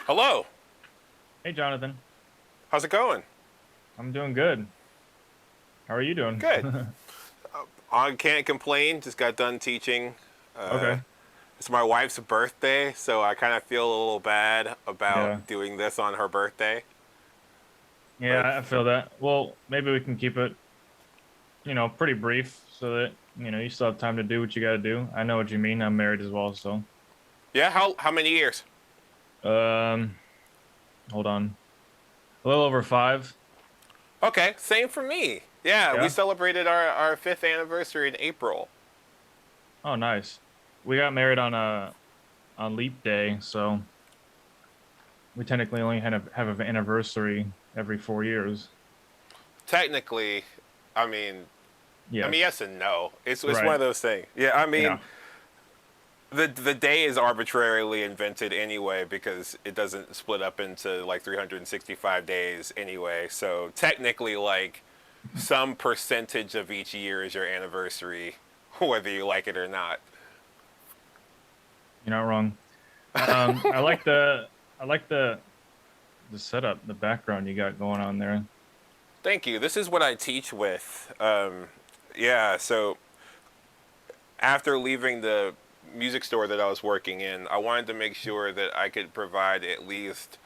Hello. Hey, Jonathan. How's it going? I'm doing good. How are you doing? Good. I can't complain. Just got done teaching. Uh, Okay. it's my wife's birthday, so I kind of feel a little bad Yeah. about doing this on her birthday. But Yeah, I feel that. Well, maybe we can keep it, pretty brief so that, you still have time to do what you got to do. I know what you mean. I'm married as well, so. yeah, how many years? Um, Hold on. A little over 5. Okay, same for me. Yeah, we Yeah. celebrated our fifth anniversary in April. Oh, nice. We got married on Leap Day, so we technically only have an anniversary every 4 years. Technically, I mean, Yes. yes and no. It's one Right. of those things. Yeah, Yeah. the day is arbitrarily invented anyway because it doesn't split up into like 365 days anyway. So technically, like some percentage of each year is your anniversary, whether you like it or not. You're not wrong. I like the setup, the background you got going on there. Thank you. This is what I teach with. Yeah, so after leaving the music store that I was working in, I wanted to make sure that I could provide at least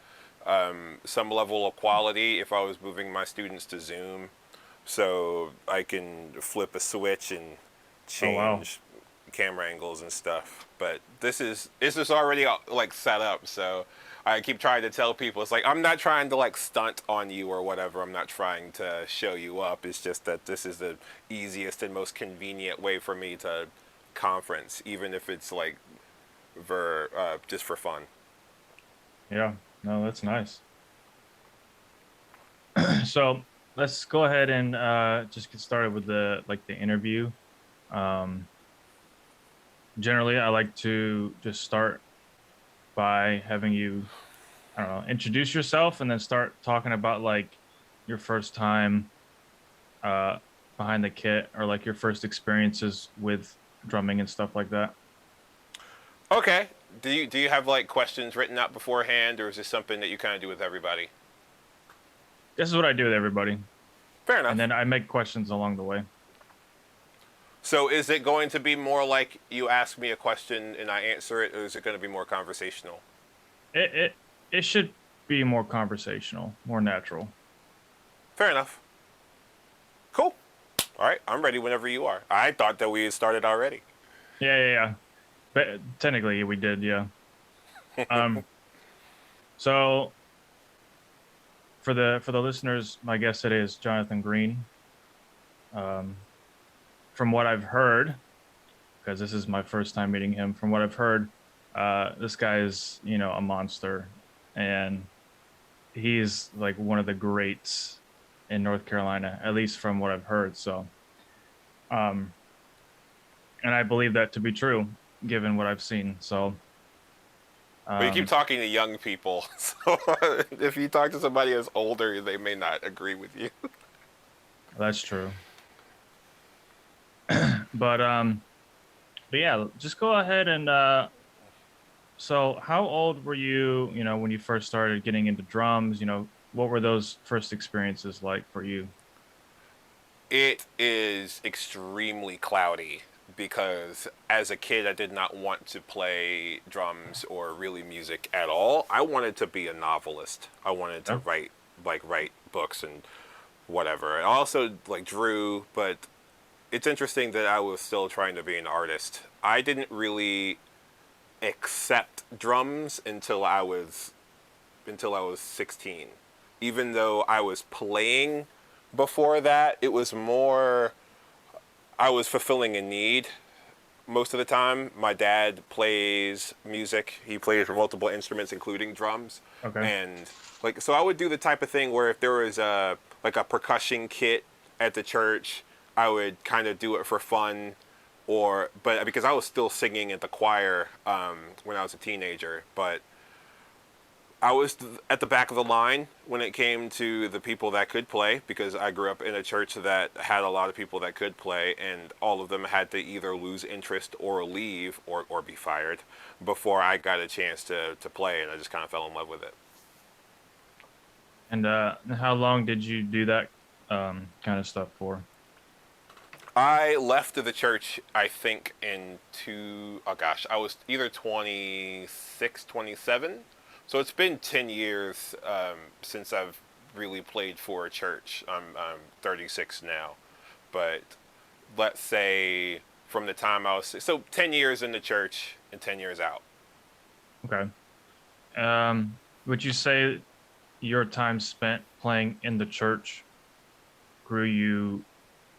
some level of quality if I was moving my students to Zoom, so I can flip a switch and Oh wow. change camera angles and stuff. But this is already like set up, so I keep trying to tell people it's like I'm not trying to like stunt on you or whatever. I'm not trying to show you up. It's just that this is the easiest and most convenient way for me to conference, even if it's like just for fun. Yeah. No, that's nice. So let's go ahead and just get started with the interview. Um, Generally, I like to just start by having you, I don't know, introduce yourself and then start talking about like your first time uh, behind the kit or like your first experiences with drumming and stuff like that. Okay. Do you have like questions written out beforehand, or is this something that you kind of do with everybody? This is what I do with everybody, Fair and enough. then I make questions along the way. So is it going to be more like you ask me a question and I answer it, or is it going to be more conversational? It should be more conversational, more natural. Fair enough. Cool. All right, I'm ready whenever you are. I thought that we had started already. Yeah, yeah, yeah. But technically, we did, yeah. Um, so for the listeners, my guest today is Jonathan Greene. Um, from what I've heard, because this is my first time meeting him, from what I've heard, this guy is a monster, and he's like one of the greats in North Carolina, at least from what I've heard. So, um, and I believe that to be true, given what I've seen. So, But you keep um, talking to young people, so if you talk to somebody who's older, they may not agree with you. that's true. But but yeah, just go ahead and so how old were you, when you first started getting into drums? What were those first experiences like for you? It is extremely cloudy because as a kid I did not want to play drums or really music at all. I wanted to be a novelist. I wanted to Yeah. write books and whatever. I also like drew, but it's interesting that I was still trying to be an artist. I didn't really accept drums until I was 16. Even though I was playing before that, it was more I was fulfilling a need most of the time. My dad plays music. He plays multiple instruments, including drums, Okay. and like so, I would do the type of thing where if there was a percussion kit at the church, I would kind of do it for fun, or but because I was still singing at the choir when I was a teenager, but I was at the back of the line when it came to the people that could play, because I grew up in a church that had a lot of people that could play, and all of them had to either lose interest or leave or be fired before I got a chance to play, and I just kind of fell in love with it. And how long did you do that kind of stuff for? I left the church, I think, in oh gosh, I was either 26, 27. So it's been 10 years since I've really played for a church. I'm 36 now. But let's say from the time I was, so 10 years in the church and 10 years out. Okay. Would you say your time spent playing in the church grew you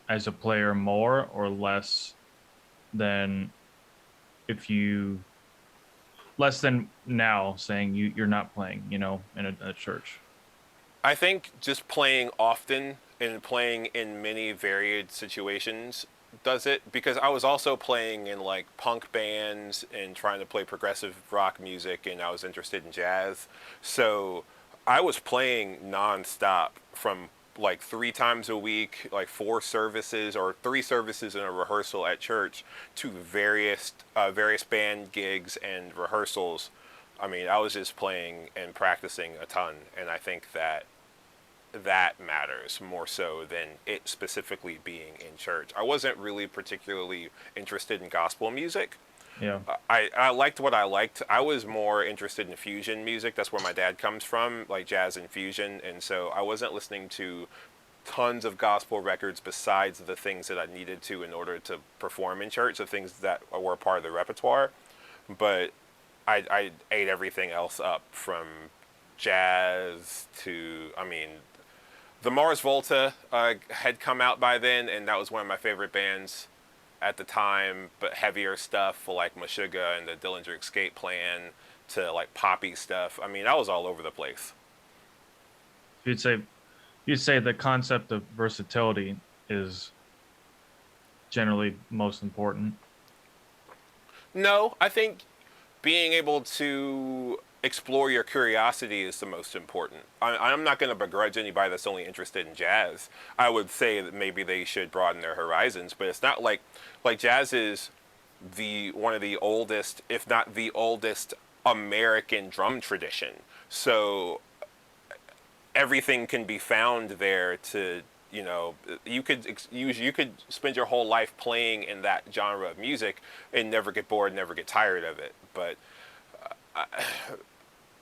as a player more or less than if you less than now saying you're not playing, in a church? I think just playing often and playing in many varied situations does it, because I was also playing in like punk bands and trying to play progressive rock music, and I was interested in jazz. So I was playing nonstop from like 3 times a week, like 4 services or 3 services in a rehearsal at church, to various band gigs and rehearsals. I mean, I was just playing and practicing a ton, and I think that matters more so than it specifically being in church. I wasn't really particularly interested in gospel music. Yeah. I liked what I liked. I was more interested in fusion music. That's where my dad comes from, like jazz and fusion. And so I wasn't listening to tons of gospel records besides the things that I needed to in order to perform in church, the things that were part of the repertoire. But I ate everything else up, from jazz to, I mean, the Mars Volta had come out by then, and that was one of my favorite bands at the time. But heavier stuff like Meshuggah and the Dillinger Escape Plan, to like poppy stuff. I mean, I was all over the place. You'd say you'd say the concept of versatility is generally most important. No, I think being able to explore your curiosity is the most important. I'm not going to begrudge anybody that's only interested in jazz. I would say that maybe they should broaden their horizons, but it's not like jazz is the one of the oldest, if not the oldest, American drum tradition. So everything can be found there. To you could spend your whole life playing in that genre of music and never get bored, never get tired of it. But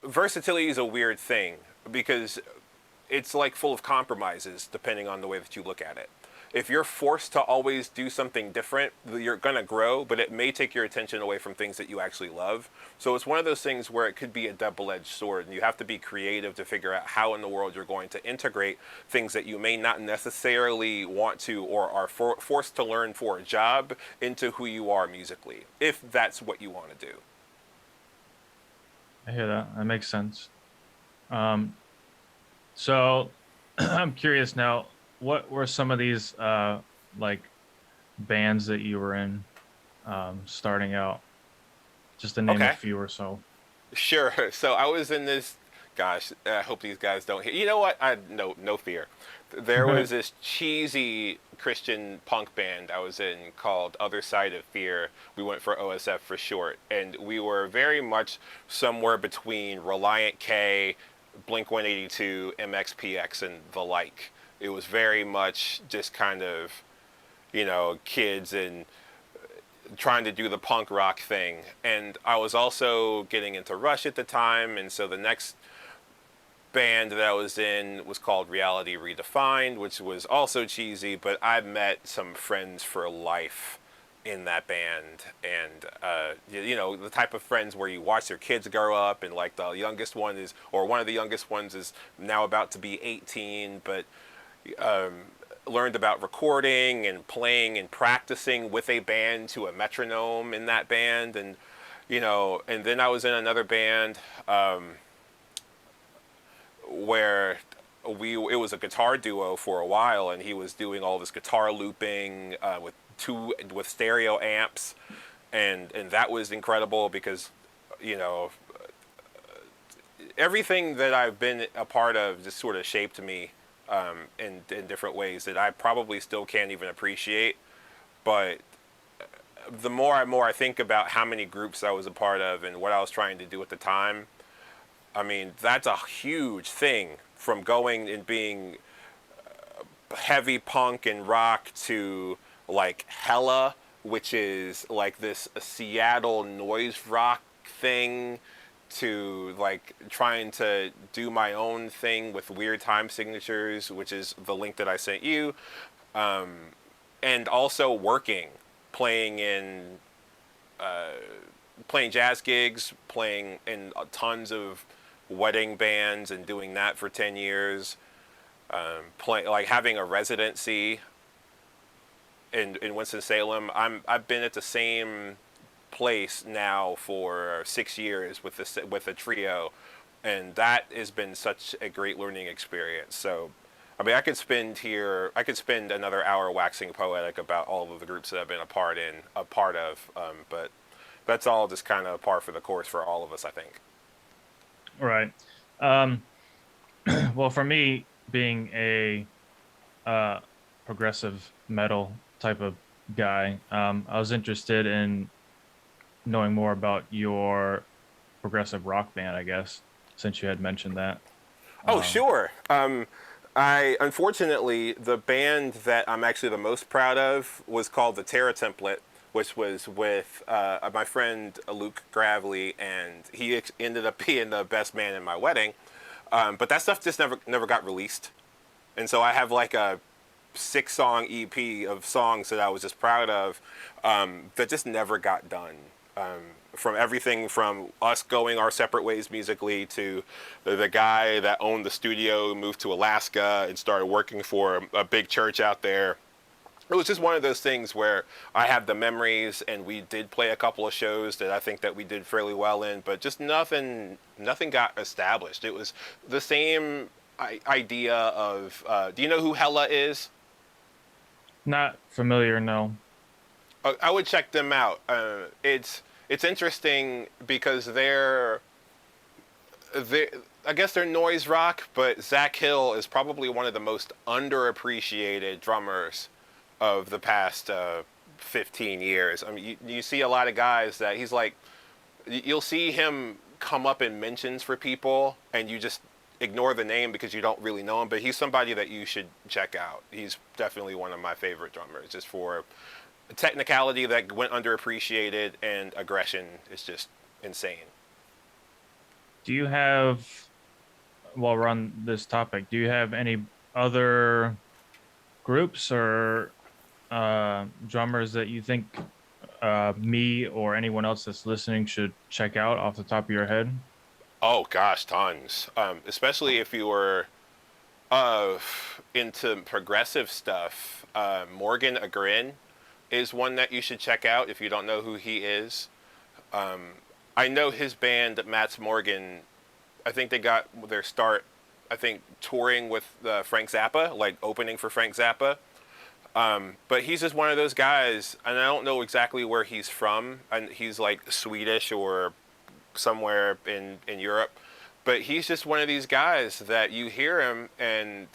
versatility is a weird thing, because it's like full of compromises depending on the way that you look at it. If you're forced to always do something different, you're going to grow, but it may take your attention away from things that you actually love. So it's one of those things where it could be a double-edged sword, and you have to be creative to figure out how in the world you're going to integrate things that you may not necessarily want to or are forced to learn for a job into who you are musically, if that's what you want to do. I hear that. That makes sense. Um, so I'm curious now, what were some of these like bands that you were in starting out? Just to name a Okay. few or so. Sure. So I was in this. Gosh, I hope these guys don't hear. You know what? No fear. There was this cheesy Christian punk band I was in called Other Side of Fear. We went for OSF for short, and we were very much somewhere between Reliant K, Blink 182, MXPX, and the like. It was very much just kind of, kids and trying to do the punk rock thing. And I was also getting into Rush at the time, and so the next band that I was in was called Reality Redefined, which was also cheesy, but I met some friends for life in that band. And the type of friends where you watch their kids grow up, and like the youngest one is, or one of the youngest ones is now about to be 18, but learned about recording and playing and practicing with a band to a metronome in that band. And and then I was in another band where it was a guitar duo for a while, and he was doing all this guitar looping with stereo amps, and that was incredible, because you know everything that I've been a part of just sort of shaped me in different ways that I probably still can't even appreciate. But the more I think about how many groups I was a part of and what I was trying to do at the time, I mean, that's a huge thing from going and being heavy punk and rock to like Hella, which is like this Seattle noise rock thing, to like trying to do my own thing with weird time signatures, which is the link that I sent you, and also working, playing in playing jazz gigs, playing in tons of wedding bands, and doing that for 10 years. Like having a residency in Winston Salem. I've been at the same place now for 6 years with a trio, and that has been such a great learning experience. So, I mean, I could spend another hour waxing poetic about all of the groups that I've been a part of. But that's all just kind of par for the course for all of us, I think. Right. Um, well, for me, being a uh, progressive metal type of guy, I was interested in knowing more about your progressive rock band, I guess, since you had mentioned that. Oh, Um, sure. I unfortunately the band that I'm actually the most proud of was called the Terra Template, which was with my friend Luke Gravely, and ended up being the best man in my wedding. But that stuff just never got released, and so I have like a 6 song EP of songs that I was just proud of, that just never got done. From everything from us going our separate ways musically to the guy that owned the studio moved to Alaska and started working for a big church out there. It was just one of those things where I have the memories, and we did play a couple of shows that I think that we did fairly well in, but just nothing got established. It was the same idea of, do you know who Hella is? Not familiar, no. I would check them out. It's interesting because they I guess they're noise rock, but Zach Hill is probably one of the most underappreciated drummers of the past 15 years. I mean, you see a lot of guys that he's like, you'll see him come up in mentions for people, and you just ignore the name because you don't really know him. But he's somebody that you should check out. He's definitely one of my favorite drummers, just for technicality that went underappreciated, and aggression is just insane. Do you have, while we're on this topic, do you have any other groups or drummers that you think me or anyone else that's listening should check out off the top of your head? Oh gosh, tons. Especially if you were uh, into progressive stuff. Morgan Agrin is one that you should check out if you don't know who he is. I know his band, Matt's Morgan. I think they got their start, I think, touring with Frank Zappa, like opening for Frank Zappa. But he's just one of those guys, and I don't know exactly where he's from, and he's like Swedish or somewhere in Europe. But he's just one of these guys that you hear him and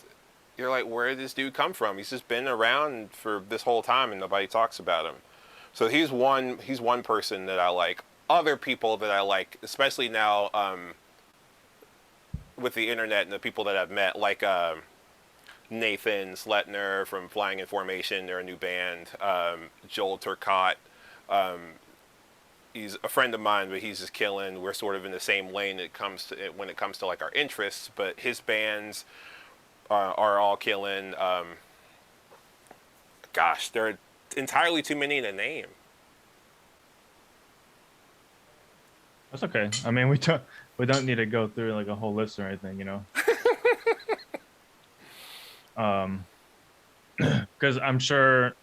you're like, where did this dude come from? He's just been around for this whole time and nobody talks about him. So he's one person that I like. Other people that I like, especially now, with the internet and the people that I've met, like Nathan Sletner from Flying in Formation, they're a new band. Joel Turcotte, he's a friend of mine, but he's just killing. We're sort of in the same lane when it comes to like our interests, but his bands are all killing. Gosh, there are entirely too many to name. That's okay. I mean, we don't need to go through like a whole list or anything, you know. Um, because I'm sure,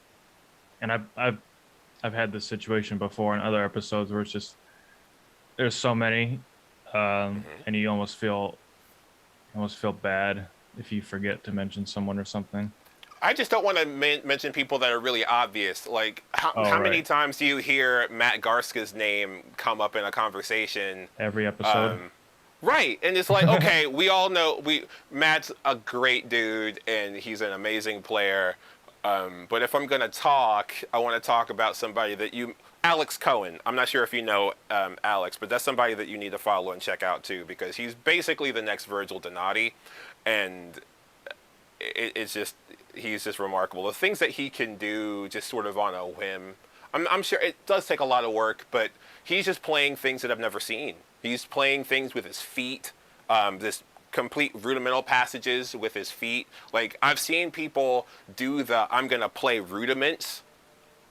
and I've had this situation before in other episodes where it's just there's so many, and you almost feel bad if you forget to mention someone or something. I just don't want to mention people that are really obvious. Like, Oh, how many right. times do you hear Matt Garska's name come up in a conversation? Every episode. Um, Right, and it's like, okay, we all know Matt's a great dude and he's an amazing player. But if I'm gonna talk, I want to talk about somebody that Alex Cohen. I'm not sure if you know Alex, but that's somebody that you need to follow and check out too, because he's basically the next Virgil Donati, and it's just he's just remarkable. The things that he can do, just sort of on a whim. I'm sure it does take a lot of work, but he's just playing things that I've never seen. He's playing things with his feet, this complete rudimental passages with his feet. Like I've seen people do the I'm gonna play rudiments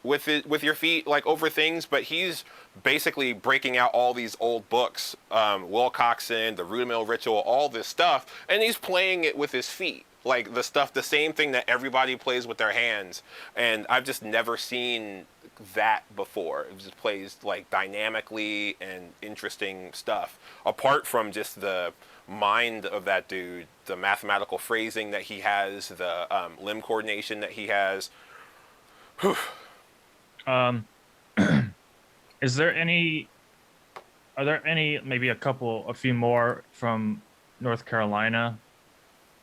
with your feet like over things, but he's basically breaking out all these old books, Wilcoxon, the rudimental ritual, all this stuff, and he's playing it with his feet. Like the same thing that everybody plays with their hands, and I've just never seen that before. It just plays like dynamically and interesting stuff. Apart from just the mind of that dude, the mathematical phrasing that he has, the limb coordination that he has. Whew. Um, is there any? Are there any? Maybe a few more from North Carolina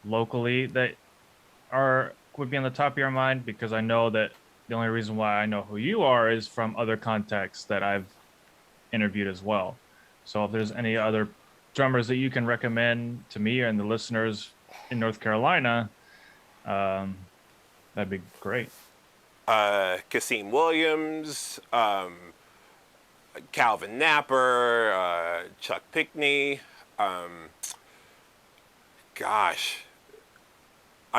locally that would be on the top of your mind? Because I know that the only reason why I know who you are is from other contexts that I've interviewed as well. So if there's any other drummers that you can recommend to me and the listeners in North Carolina, that'd be great. Kasim Williams, Calvin Napper, Chuck Pickney. Gosh.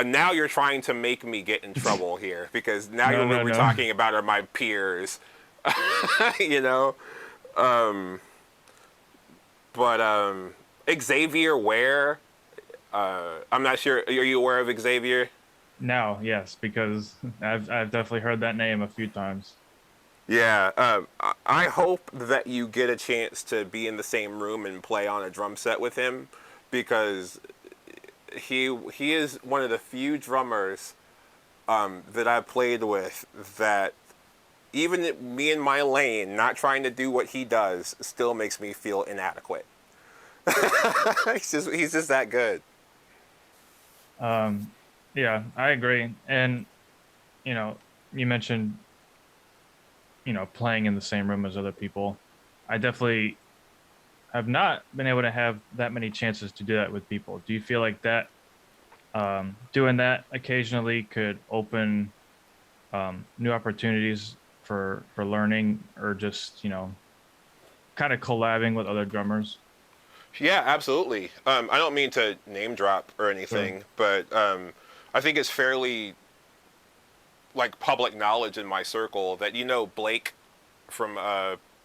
Now you're trying to make me get in trouble here because now we're talking about are my peers. You know? But Xavier Ware, I'm not sure. Are you aware of Xavier? Now, yes, because I've definitely heard that name a few times. Yeah, I hope that you get a chance to be in the same room and play on a drum set with him, because he is one of the few drummers that I played with that even me in my lane, not trying to do what he does, still makes me feel inadequate. He's just that good. Yeah, I agree. And, you mentioned, playing in the same room as other people. I definitely have not been able to have that many chances to do that with people. Do you feel like that doing that occasionally could open new opportunities for learning, or just, kind of collabing with other drummers? Yeah, absolutely. I don't mean to name drop or Sure. anything, but I think it's fairly like public knowledge in my circle that Blake from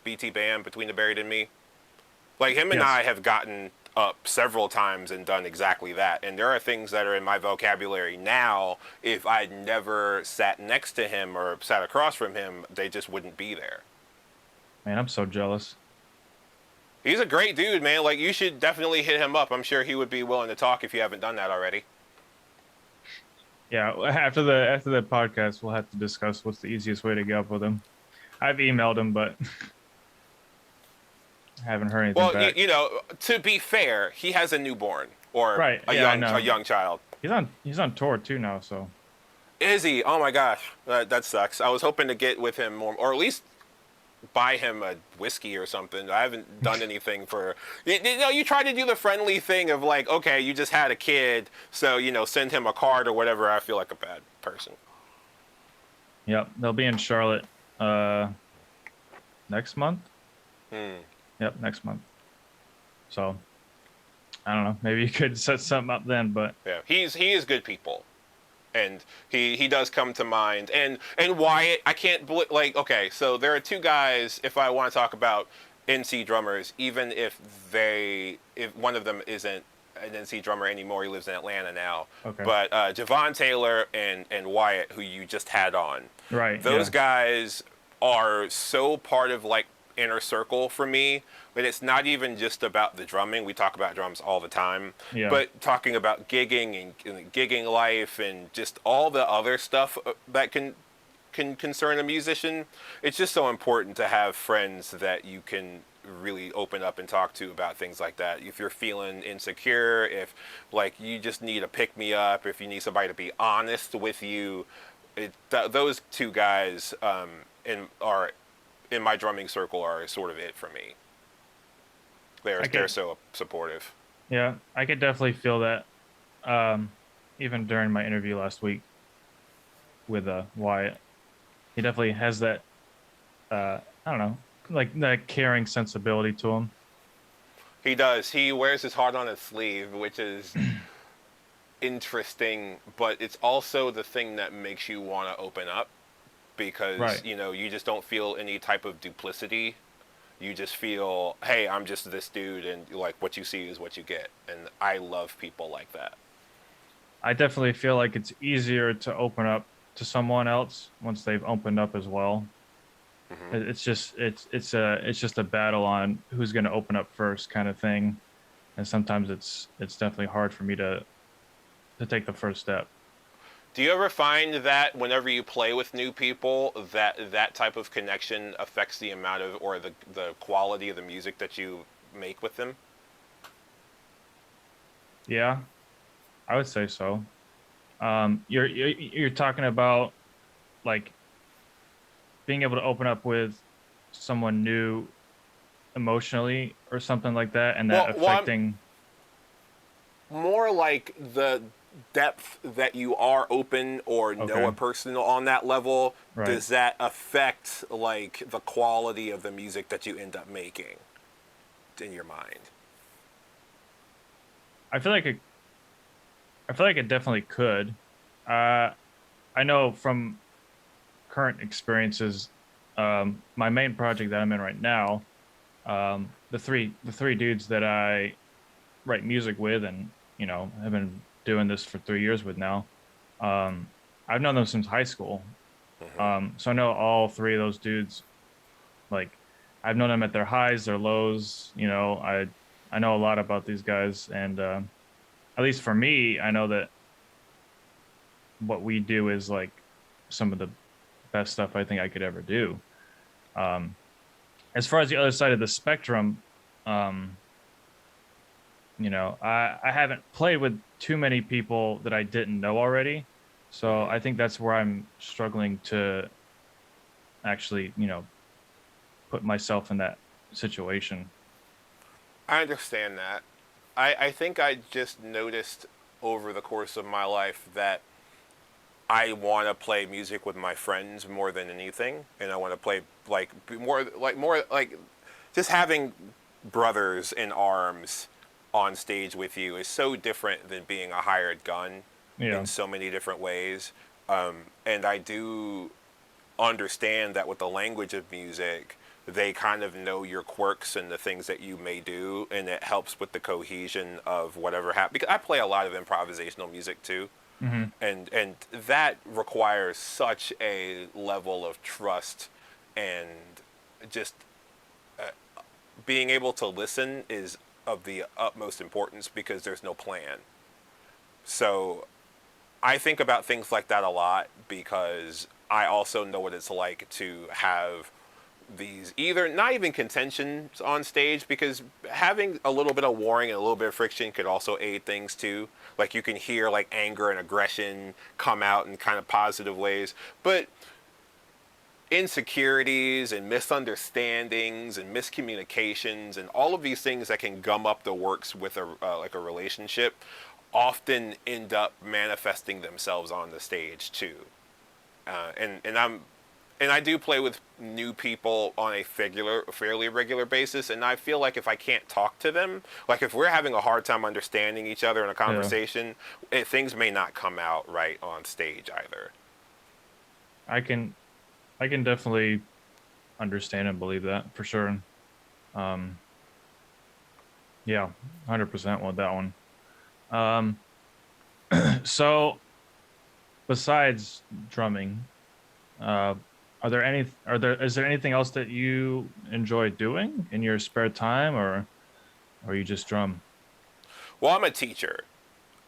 BT Band Between the Buried and Me. Like him and Yes. I have gotten up several times and done exactly that. And there are things that are in my vocabulary now. If I'd never sat next to him or sat across from him, they just wouldn't be there. Man, I'm so jealous. He's a great dude, man. Like you should definitely hit him up. I'm sure he would be willing to talk if you haven't done that already. Yeah, after the podcast, we'll have to discuss what's the easiest way to get up with him. I've emailed him, but I haven't heard anything Well, back. to be fair, he has a newborn or Right. a Yeah, I young a know. young child. He's on tour too now, so Is he? Oh my gosh, that sucks. I was hoping to get with him more, or at least buy him a whiskey or something. I haven't done anything for. You try to do the friendly thing of like, okay, you just had a kid, so send him a card or whatever. I feel like a bad person. yep. They'll be in Charlotte next month. Hmm. Yep, next month. So I don't know. Maybe you could set something up then, but Yeah, he is good people, and he does come to mind. And Wyatt, I can't like okay, so there are two guys. If I want to talk about NC drummers, even if one of them isn't an NC drummer anymore, he lives in Atlanta now. okay. But Javon Taylor and Wyatt, who you just had on, Right, those yeah. guys are so part of like inner circle for me. But it's not even just about the drumming. We talk about drums all the time, Yeah. but talking about gigging and gigging life and just all the other stuff that can concern a musician. It's just so important to have friends that you can really open up and talk to about things like that. If you're feeling insecure, if like you just need a pick me up, if you need somebody to be honest with you, those two guys in my drumming circle are sort of it for me. I They're could, so supportive. yeah, I could definitely feel that. Um, Even during my interview last week with Wyatt, he definitely has that. I don't know, like that caring sensibility to him. He does. He wears his heart on his sleeve, which is interesting, but it's also the thing that makes you want to open up because Right. you just don't feel any type of duplicity. You just feel, hey, I'm just this dude, and like what you see is what you get, and I love people like that. I definitely feel like it's easier to open up to someone else once they've opened up as well. Hmm. It's just a battle on who's going to open up first kind of thing, and sometimes it's definitely hard for me to take the first step. Do you ever find that whenever you play with new people, that type of connection affects the amount of or the quality of the music that you make with them? Yeah, I would say so. You're talking about like being able to open up with someone new emotionally or something like that, and that Well, affecting. more like the depth that you are open or know Okay, a person on that level. right. Does that affect like the quality of the music that you end up making in your mind? I feel like it. I feel like it definitely could. Uh, I know from current experiences, my main project that I'm in right now, the three dudes that I write music with, and have been doing this for 3 years with now. Um, I've known them since high school, Hmm. so I know all three of those dudes. Like, I've known them at their highs, their lows. I know a lot about these guys, and at least for me, I know that what we do is like some of the best stuff I think I could ever do. Um, as far as the other side of the spectrum, um, I haven't played with too many people that I didn't know already. So Hmm. I think that's where I'm struggling to actually, put myself in that situation. I understand that. I think I just noticed over the course of my life that I want to play music with my friends more than anything, and I want to play like more like just having brothers in arms on stage with you is so different than being a hired gun in Yeah. so many different ways. And I do understand that with the language of music, they kind of know your quirks and the things that you may do, and it helps with the cohesion of whatever happens. Because I play a lot of improvisational music too, Hmm. and that requires such a level of trust and just being able to listen is of the utmost importance because there's no plan. So I think about things like that a lot because I also know what it's like to have these either not even contentions on stage because having a little bit of warring and a little bit of friction could also aid things too. Like you can hear like anger and aggression come out in kind of positive ways, but insecurities and misunderstandings and miscommunications and all of these things that can gum up the works with a like a relationship often end up manifesting themselves on the stage too. And I do play with new people on a fairly regular basis, and I feel like if I can't talk to them, like if we're having a hard time understanding each other in a Yeah. conversation, things may not come out right on stage either. I can I can definitely understand and believe that for sure. Um, yeah, 100% with that one. Um, so besides drumming, uh, is there anything else that you enjoy doing in your spare time, or you just drum? Well, I'm a teacher.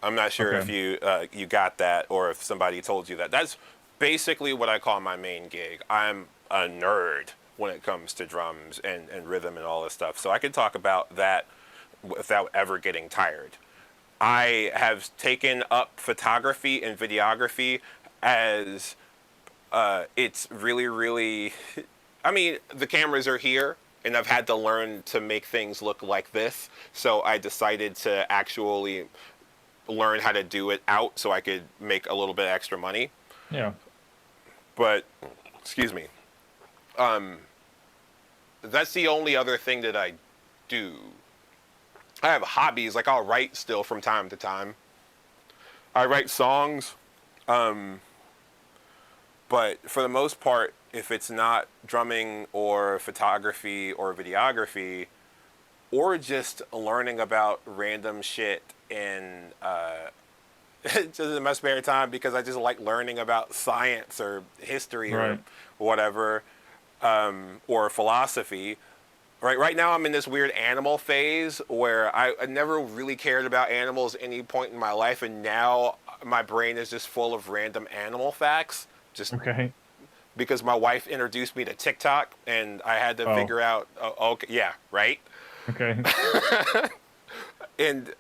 I'm not sure Okay. if you got that or if somebody told you that. That's basically what I call my main gig. I'm a nerd when it comes to drums and rhythm and all this stuff. So I could talk about that without ever getting tired. I have taken up photography and videography as it's really, really. I mean, the cameras are here, and I've had to learn to make things look like this. So I decided to actually learn how to do it out so I could make a little bit extra money. Yeah. But, excuse me. That's the only other thing that I do. I have hobbies, like I'll write still from time to time. I write songs, but for the most part, if it's not drumming or photography or videography, or just learning about random shit in just in my spare time because I just like learning about science or history or Right. whatever, or philosophy. Right now I'm in this weird animal phase where I never really cared about animals at any point in my life, and now my brain is just full of random animal facts. Just Okay. because my wife introduced me to TikTok, and I had to Oh. figure out. Oh, okay, yeah, right. Okay. And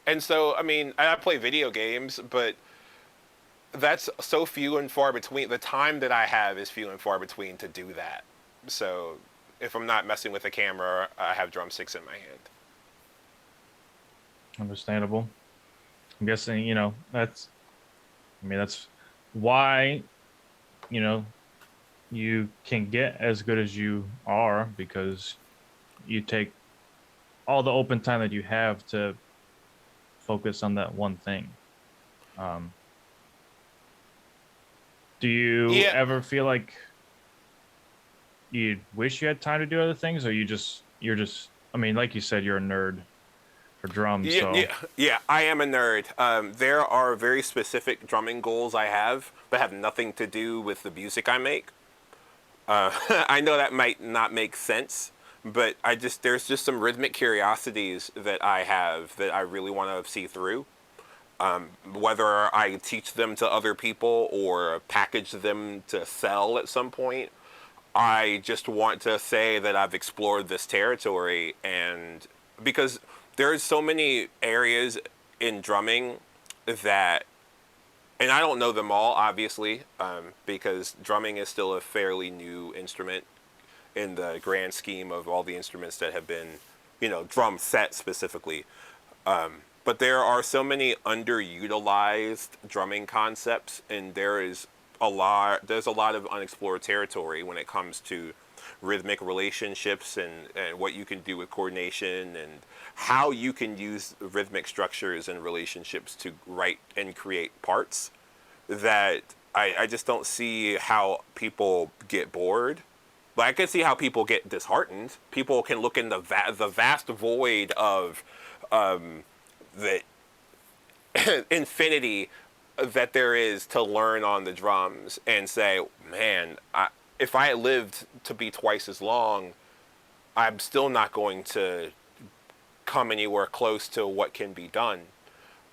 and so I mean I play video games, but that's so few and far between. The time that I have is few and far between to do that. So if I'm not messing with a camera, I have drumsticks in my hand. Understandable. I'm guessing, that's, I mean, that's why, you know, you can get as good as you are because you take all the open time that you have to focus on that one thing. Um, do you Yeah, ever feel like you wish you had time to do other things, or you're just, I mean, like you said, you're a nerd for drums, yeah, so yeah, yeah. I am a nerd. There are very specific drumming goals I have that have nothing to do with the music I make. I know that might not make sense, but there's just some rhythmic curiosities that I have that I really want to see through. Whether I teach them to other people or package them to sell at some point, I just want to say that I've explored this territory, and because there's so many areas in drumming that, and I don't know them all, obviously, because drumming is still a fairly new instrument in the grand scheme of all the instruments that have been, drum set specifically. But there are so many underutilized drumming concepts, and there's a lot of unexplored territory when it comes to rhythmic relationships and what you can do with coordination and how you can use rhythmic structures and relationships to write and create parts that I just don't see how people get bored. But I can see how people get disheartened. People can look in the vast void of the infinity that there is to learn on the drums and say, man, if I had lived to be twice as long, I'm still not going to come anywhere close to what can be done.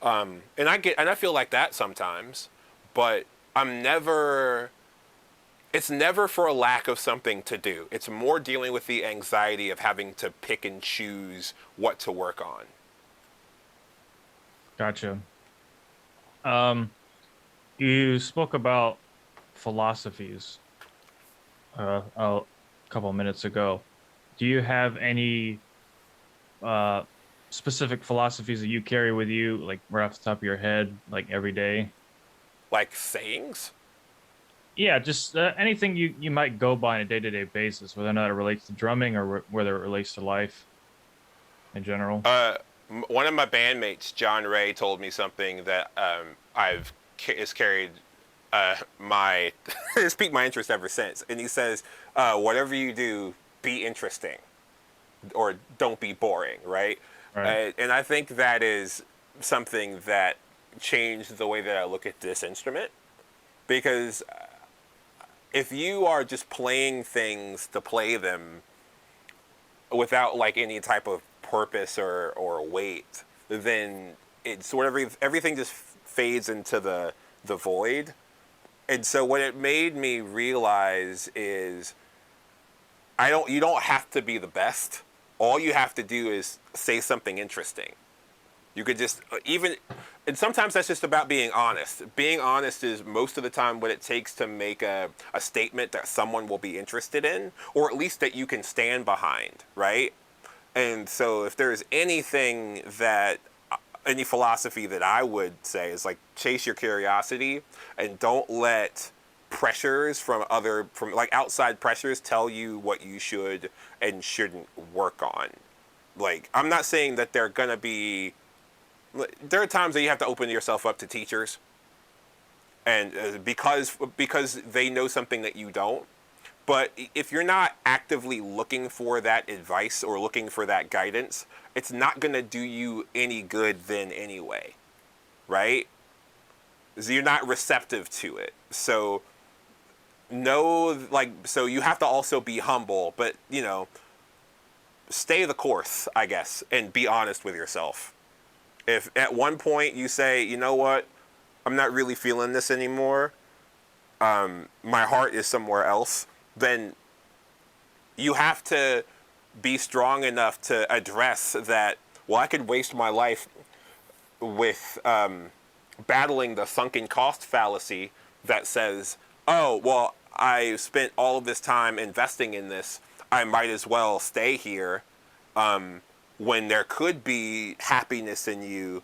And I feel like that sometimes, but I'm never. It's never for a lack of something to do. It's more dealing with the anxiety of having to pick and choose what to work on. gotcha. Um, you spoke about philosophies a couple of minutes ago. Do you have any uh specific philosophies that you carry with you, like right off the top of your head, like every day? Like sayings. Yeah, just anything you might go by on a day-to-day basis, whether or not it relates to drumming or whether it relates to life in general. One of my bandmates, John Ray, told me something that has carried my it's piqued my interest ever since. And he says, "Whatever you do, be interesting, or don't be boring." Right? Right. And I think that is something that changed the way that I look at this instrument, because if you are just playing things to play them without like any type of purpose or weight, then it's sort of everything just fades into the void. And so what it made me realize is you don't have to be the best. All you have to do is say something interesting. You could just even, and sometimes that's just about being honest. Being honest is most of the time what it takes to make a statement that someone will be interested in, or at least that you can stand behind, right? And so if there's anything that, any philosophy that I would say is like chase your curiosity and don't let pressures from like outside pressures tell you what you should and shouldn't work on. Like, I'm not saying that they're going to be, there are times that you have to open yourself up to teachers, and because they know something that you don't. But if you're not actively looking for that advice or looking for that guidance, it's not going to do you any good then anyway, right? So you're not receptive to it. So so you have to also be humble, but stay the course, I guess, and be honest with yourself. If at one point you say, you know what, I'm not really feeling this anymore, my heart is somewhere else, then you have to be strong enough to address that, well, I could waste my life with battling the sunken cost fallacy that says, oh, well, I spent all of this time investing in this, I might as well stay here, when there could be happiness in you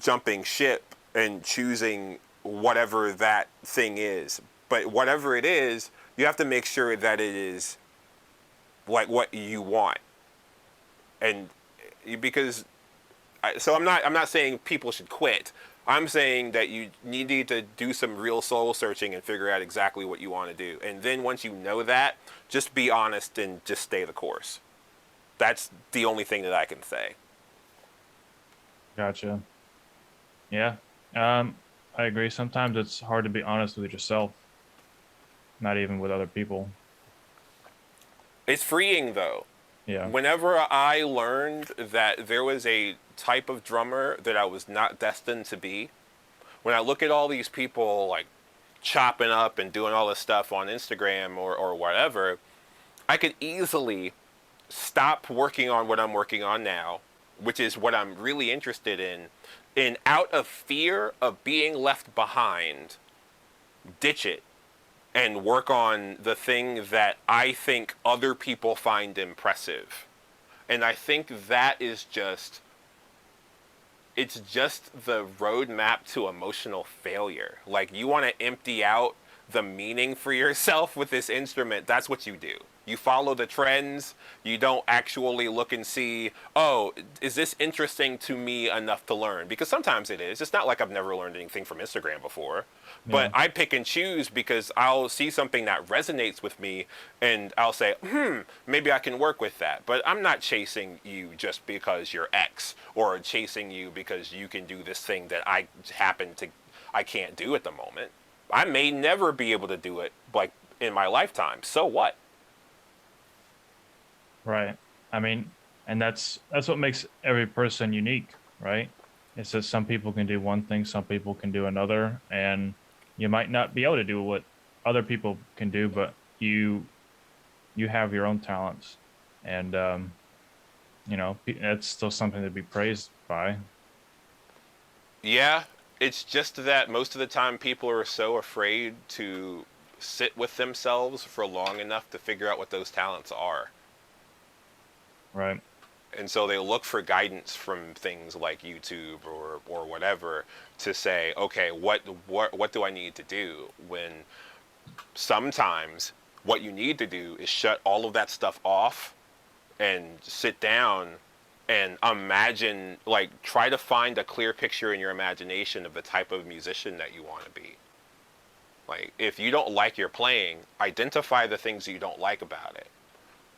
jumping ship and choosing whatever that thing is. But whatever it is, you have to make sure that it is like what you want. And because so I'm not saying people should quit. I'm saying that you need to do some real soul searching and figure out exactly what you want to do. And then once you know that, just be honest and just stay the course. That's the only thing that I can say. Gotcha. Yeah. I agree. Sometimes it's hard to be honest with yourself, not even with other people. It's freeing though. Yeah. Whenever I learned that there was a type of drummer that I was not destined to be, when I look at all these people like chopping up and doing all this stuff on Instagram or whatever, I could easily stop working on what I'm working on now, which is what I'm really interested in, and out of fear of being left behind, ditch it and work on the thing that I think other people find impressive. And I think that is it's just the roadmap to emotional failure. Like, you want to empty out the meaning for yourself with this instrument. That's what you do. You follow the trends. You don't actually look and see, oh, is this interesting to me enough to learn? Because sometimes it is. It's not like I've never learned anything from Instagram before. But Yeah. I pick and choose because I'll see something that resonates with me and I'll say, maybe I can work with that. But I'm not chasing you just because you're X, or chasing you because you can do this thing that I can't do at the moment. I may never be able to do it like in my lifetime. So what? Right. I mean, and that's what makes every person unique, right? It's that some people can do one thing, some people can do another, and you might not be able to do what other people can do, but you have your own talents, and that's still something to be praised by. Yeah, it's just that most of the time people are so afraid to sit with themselves for long enough to figure out what those talents are. Right. And so they look for guidance from things like YouTube or whatever to say, okay, what do I need to do? When sometimes what you need to do is shut all of that stuff off and sit down and imagine, like, try to find a clear picture in your imagination of the type of musician that you want to be. Like, if you don't like your playing, identify the things you don't like about it.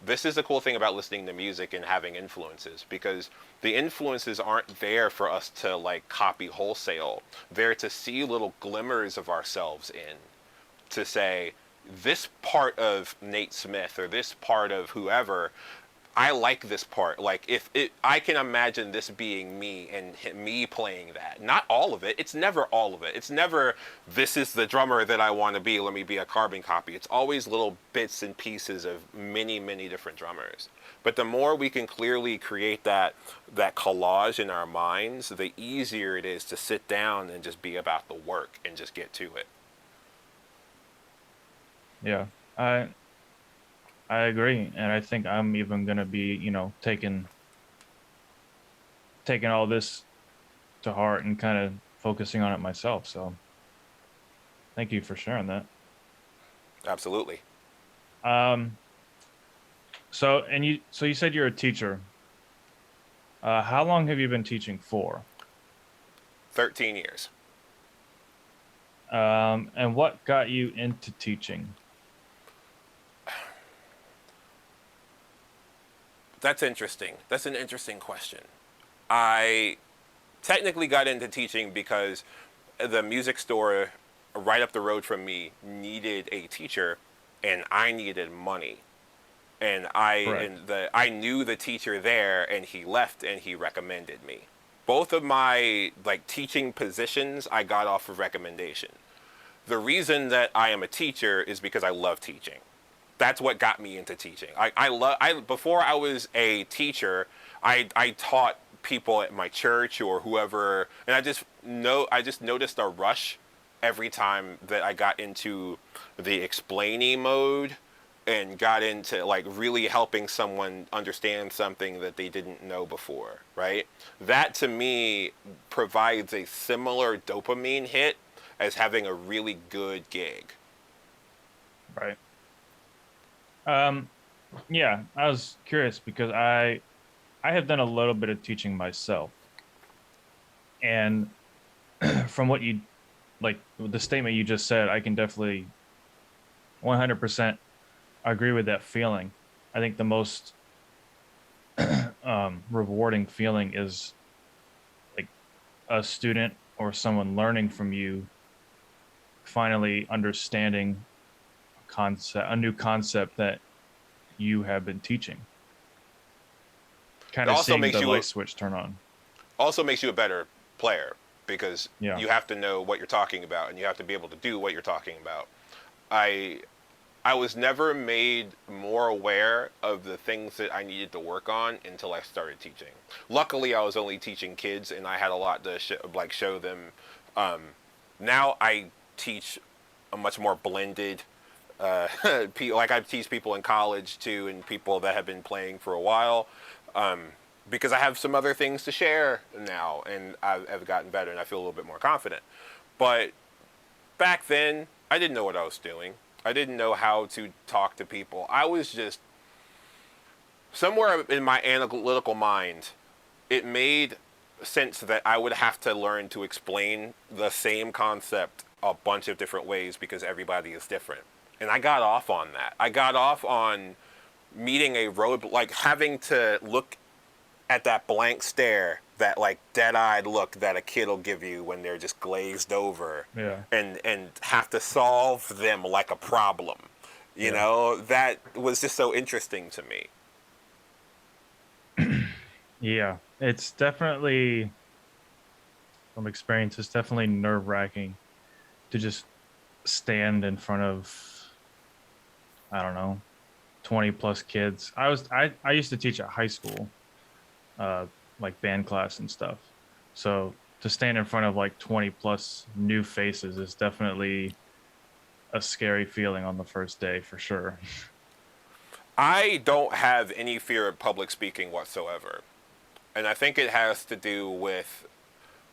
This is the cool thing about listening to music and having influences, because the influences aren't there for us to like copy wholesale. They're to see little glimmers of ourselves in, to say, this part of Nate Smith or this part of whoever, I like this part. Like, if it, I can imagine this being me and me playing that. Not all of it. It's never all of it. It's never, this is the drummer that I want to be. Let me be a carbon copy. It's always little bits and pieces of many, many different drummers. But the more we can clearly create that collage in our minds, the easier it is to sit down and just be about the work and just get to it. Yeah, I agree, and I think I'm even gonna be, taking all this to heart and kind of focusing on it myself. So thank you for sharing that. Absolutely. Um, so you said you're a teacher. How long have you been teaching for? 13 years. And what got you into teaching? That's interesting. That's an interesting question. I technically got into teaching because the music store right up the road from me needed a teacher and I needed money. And Correct. I knew the teacher there and he left and he recommended me. Both of my like teaching positions I got off of recommendation. The reason that I am a teacher is because I love teaching. That's what got me into teaching. I before I was a teacher, I taught people at my church or whoever, and I just noticed a rush every time that I got into the explaining mode and got into like really helping someone understand something that they didn't know before, right? That to me provides a similar dopamine hit as having a really good gig. Right. Um, yeah, I was curious because I have done a little bit of teaching myself, and from what you like the statement you just said, I can definitely 100% agree with that feeling. I think the most rewarding feeling is like a student or someone learning from you finally understanding a new concept that you have been teaching, It kind of also seeing makes the you light switch turn on. a better player because Yeah. you have to know what you're talking about and you have to be able to do what you're talking about. I I was never made more aware of the things that I needed to work on until I started teaching. Luckily, I was only teaching kids, and I had a lot to show them. Um, Now I teach a much more blended. Like I teach people in college too, and people that have been playing for a while, because I have some other things to share now, and I've gotten better, and I feel a little bit more confident. But back then, I didn't know what I was doing. I didn't know how to talk to people. I was just somewhere in my analytical mind, it made sense that I would have to learn to explain the same concept a bunch of different ways because everybody is different. And I got off on that. I got off on meeting a road, like having to look at that blank stare, that like dead-eyed look that a kid will give you when they're just glazed over, Yeah. and have to solve them like a problem. You Yeah. know, that was just so interesting to me. Yeah. It's definitely from experience, it's definitely nerve-wracking to just stand in front of, I don't know, 20 plus kids. I used to teach at high school, uh, like band class and stuff. So to stand in front of like 20 plus new faces is definitely a scary feeling on the first day for sure. I don't have any fear of public speaking whatsoever. And I think it has to do with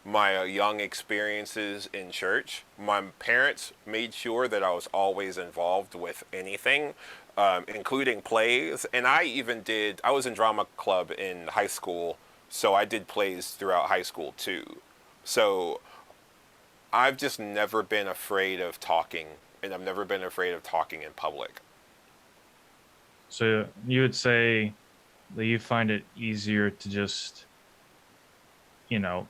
my young experiences in church. My parents made sure that I was always involved with anything, including plays. And I was in drama club in high school, so I did plays throughout high school too. So I've just never been afraid of talking, and I've never been afraid of talking in public. So you would say that you find it easier to just, you know,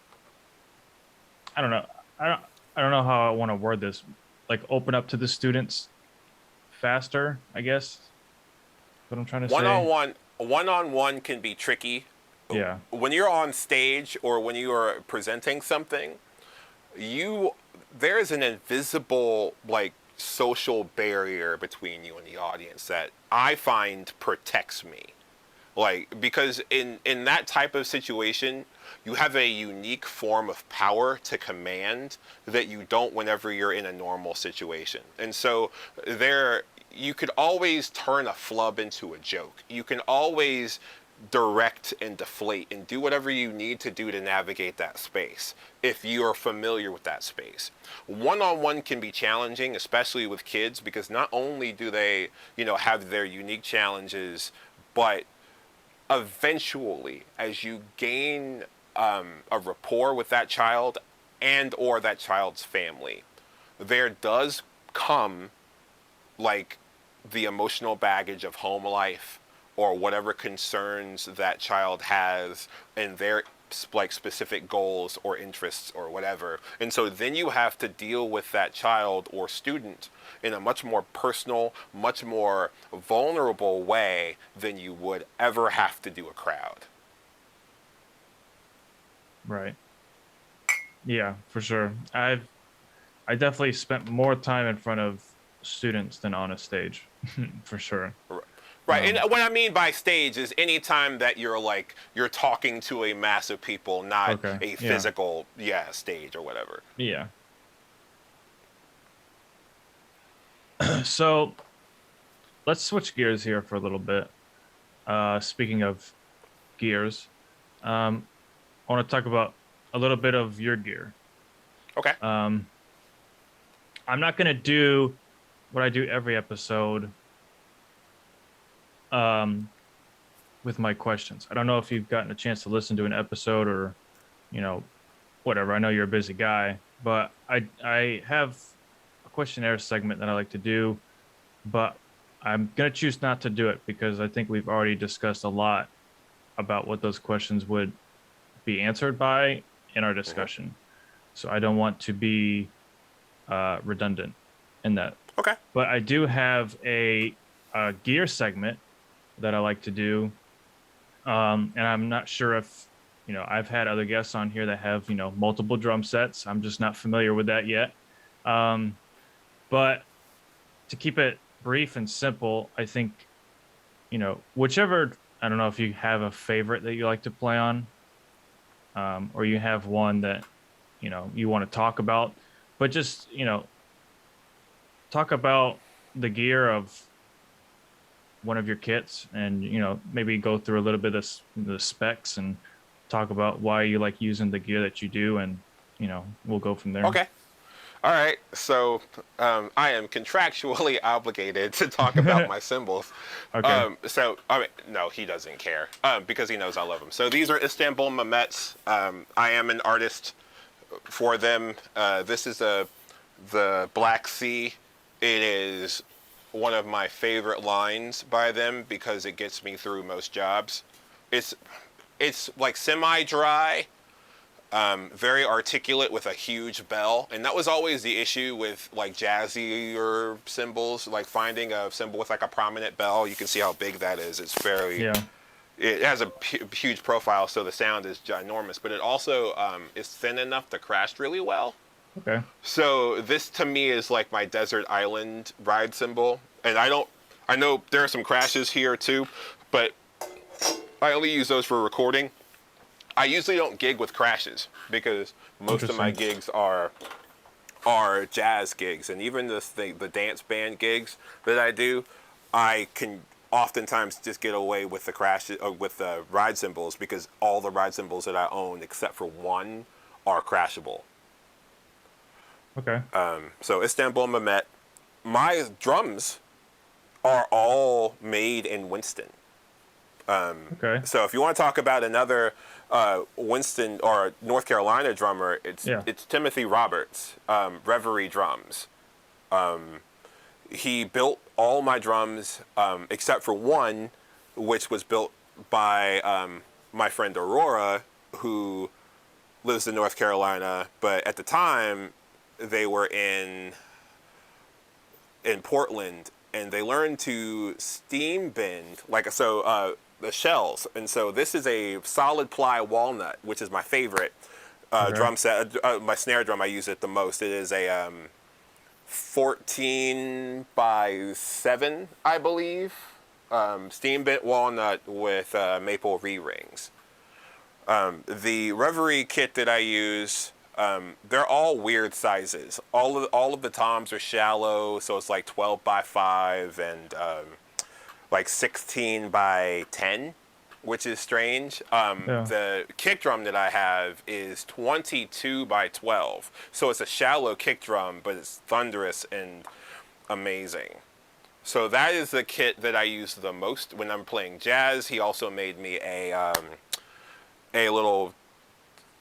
I don't know. I don't I don't know how I want to word this. Like open up to the students faster, I guess. What I'm trying to One on say. one, one-on-one can be tricky. Yeah. When you're on stage or when you are presenting something, you there is an invisible like social barrier between you and the audience that I find protects me. Like because in that type of situation, you have a unique form of power to command that you don't whenever you're in a normal situation. And so there you could always turn a flub into a joke. You can always direct and deflate and do whatever you need to do to navigate that space if you are familiar with that space. One-on-one can be challenging, especially with kids, because not only do they, have their unique challenges, but eventually, as you gain a rapport with that child and or that child's family, there does come like the emotional baggage of home life or whatever concerns that child has and their like specific goals or interests or whatever. And so then you have to deal with that child or student in a much more personal, much more vulnerable way than you would ever have to do a crowd. Right. Yeah, for sure. I definitely spent more time in front of students than on a stage, for sure. Right, and what I mean by stage is any time that you're talking to a mass of people, not Okay. a physical stage or whatever. Yeah. So let's switch gears here for a little bit. Speaking of gears, I want to talk about a little bit of your gear. Okay. I'm not going to do what I do every episode with my questions. I don't know if you've gotten a chance to listen to an episode or, whatever. I know you're a busy guy, but I have a questionnaire segment that I like to do, but I'm going to choose not to do it because I think we've already discussed a lot about what those questions would be answered by in our discussion. So I don't want to be redundant in that. Okay. But I do have a gear segment that I like to do. And I'm not sure if, I've had other guests on here that have, multiple drum sets. I'm just not familiar with that yet. But to keep it brief and simple, I think, whichever, I don't know if you have a favorite that you like to play on, or you have one that, you want to talk about, but just, talk about the gear of one of your kits and, maybe go through a little bit of the specs and talk about why you like using the gear that you do. And, we'll go from there. Okay. All right. So I am contractually obligated to talk about my cymbals. Okay. No, he doesn't care because he knows I love them. So these are Istanbul Mehmets. I am an artist for them. This is the Black Sea. It is one of my favorite lines by them because it gets me through most jobs. It's like semi-dry, very articulate with a huge bell, and that was always the issue with like jazzier cymbals, like finding a cymbal with like a prominent bell. You can see how big that is. It's very It has a huge profile, so the sound is ginormous, but it also is thin enough to crash really well. Okay. So this to me is like my desert island ride cymbal, and I know there are some crashes here too, but I only use those for recording. I usually don't gig with crashes because most of my gigs are jazz gigs, and even the dance band gigs that I do, I can oftentimes just get away with the crashes with the ride cymbals because all the ride cymbals that I own except for one are crashable. Okay. So Istanbul Mehmet. My drums are all made in Winston. Okay. So if you want to talk about another Winston or North Carolina drummer, it's Timothy Roberts, Reverie Drums. He built all my drums except for one, which was built by my friend Aurora, who lives in North Carolina, but at the time they were in Portland, and they learned to steam bend the shells. And so this is a solid ply walnut, which is my favorite Okay. drum set. My snare drum I use it the most. It is a 14 by 7, I believe, steam bit walnut with maple re-rings. The Reverie kit that I use, they're all weird sizes. All of the toms are shallow, so it's like 12 by 5 and like 16 by 10, which is strange. Yeah. The kick drum that I have is 22 by 12, so it's a shallow kick drum, but it's thunderous and amazing. So that is the kit that I use the most when I'm playing jazz. He also made me a little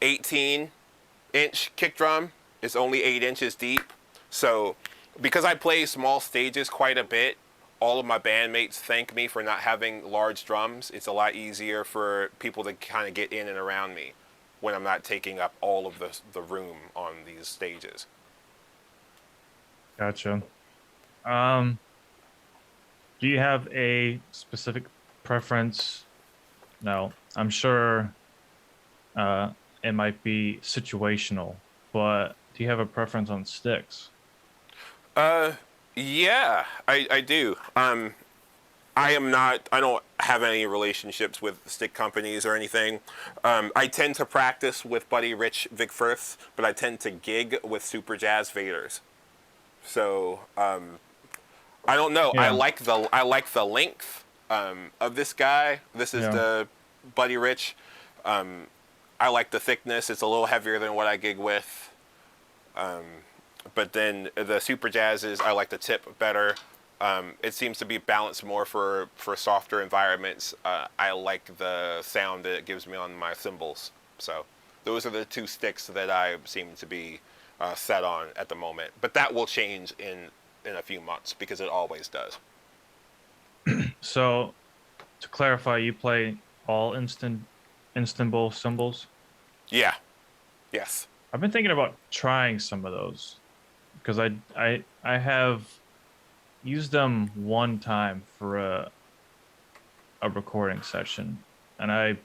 18-inch kick drum. It's only 8 inches deep. So because I play small stages quite a bit, all of my bandmates thank me for not having large drums. It's a lot easier for people to kind of get in and around me when I'm not taking up all of the room on these stages. Gotcha. Do you have a specific preference? No, I'm sure it might be situational, but do you have a preference on sticks? Yeah, I do. I don't have any relationships with stick companies or anything. I tend to practice with Buddy Rich Vic Firth, but I tend to gig with Super Jazz Vaders. So I don't know. Yeah. I like the length of this guy. This is Yeah. the Buddy Rich. I like the thickness. It's a little heavier than what I gig with. But then the Super Jazzes, I like the tip better. It seems to be balanced more for softer environments. I like the sound that it gives me on my cymbals. So those are the two sticks that I seem to be set on at the moment. But that will change in a few months because it always does. So to clarify, you play all Istanbul cymbals? Yeah. Yes. I've been thinking about trying some of those because I have used them one time for a recording session, and I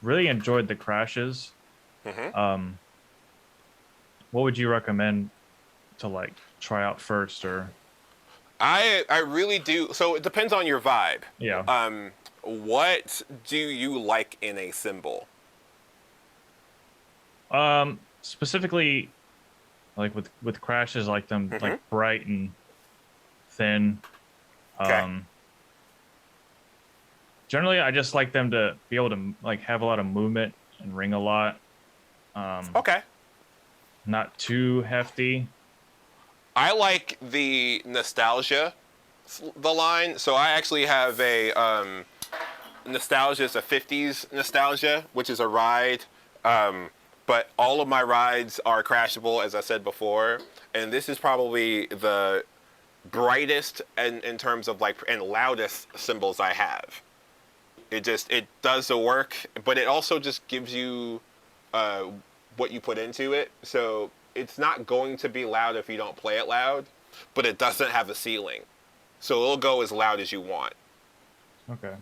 really enjoyed the crashes. Hmm. What would you recommend to like try out first, or I really do. So it depends on your vibe. yeah? What do you like in a cymbal? Specifically, like with crashes, like them Hmm. like bright and thin. Okay. Um, Generally, I just like them to be able to like have a lot of movement and ring a lot. Okay. Not too hefty. I like the nostalgia, the line. So I actually have a nostalgia is a 50s nostalgia, which is a ride. But all of my rides are crashable, as I said before. And this is probably the brightest in terms of like and loudest cymbals I have. It does the work, but it also just gives you uh, what you put into it. So it's not going to be loud if you don't play it loud, but it doesn't have a ceiling. So it'll go as loud as you want. Okay.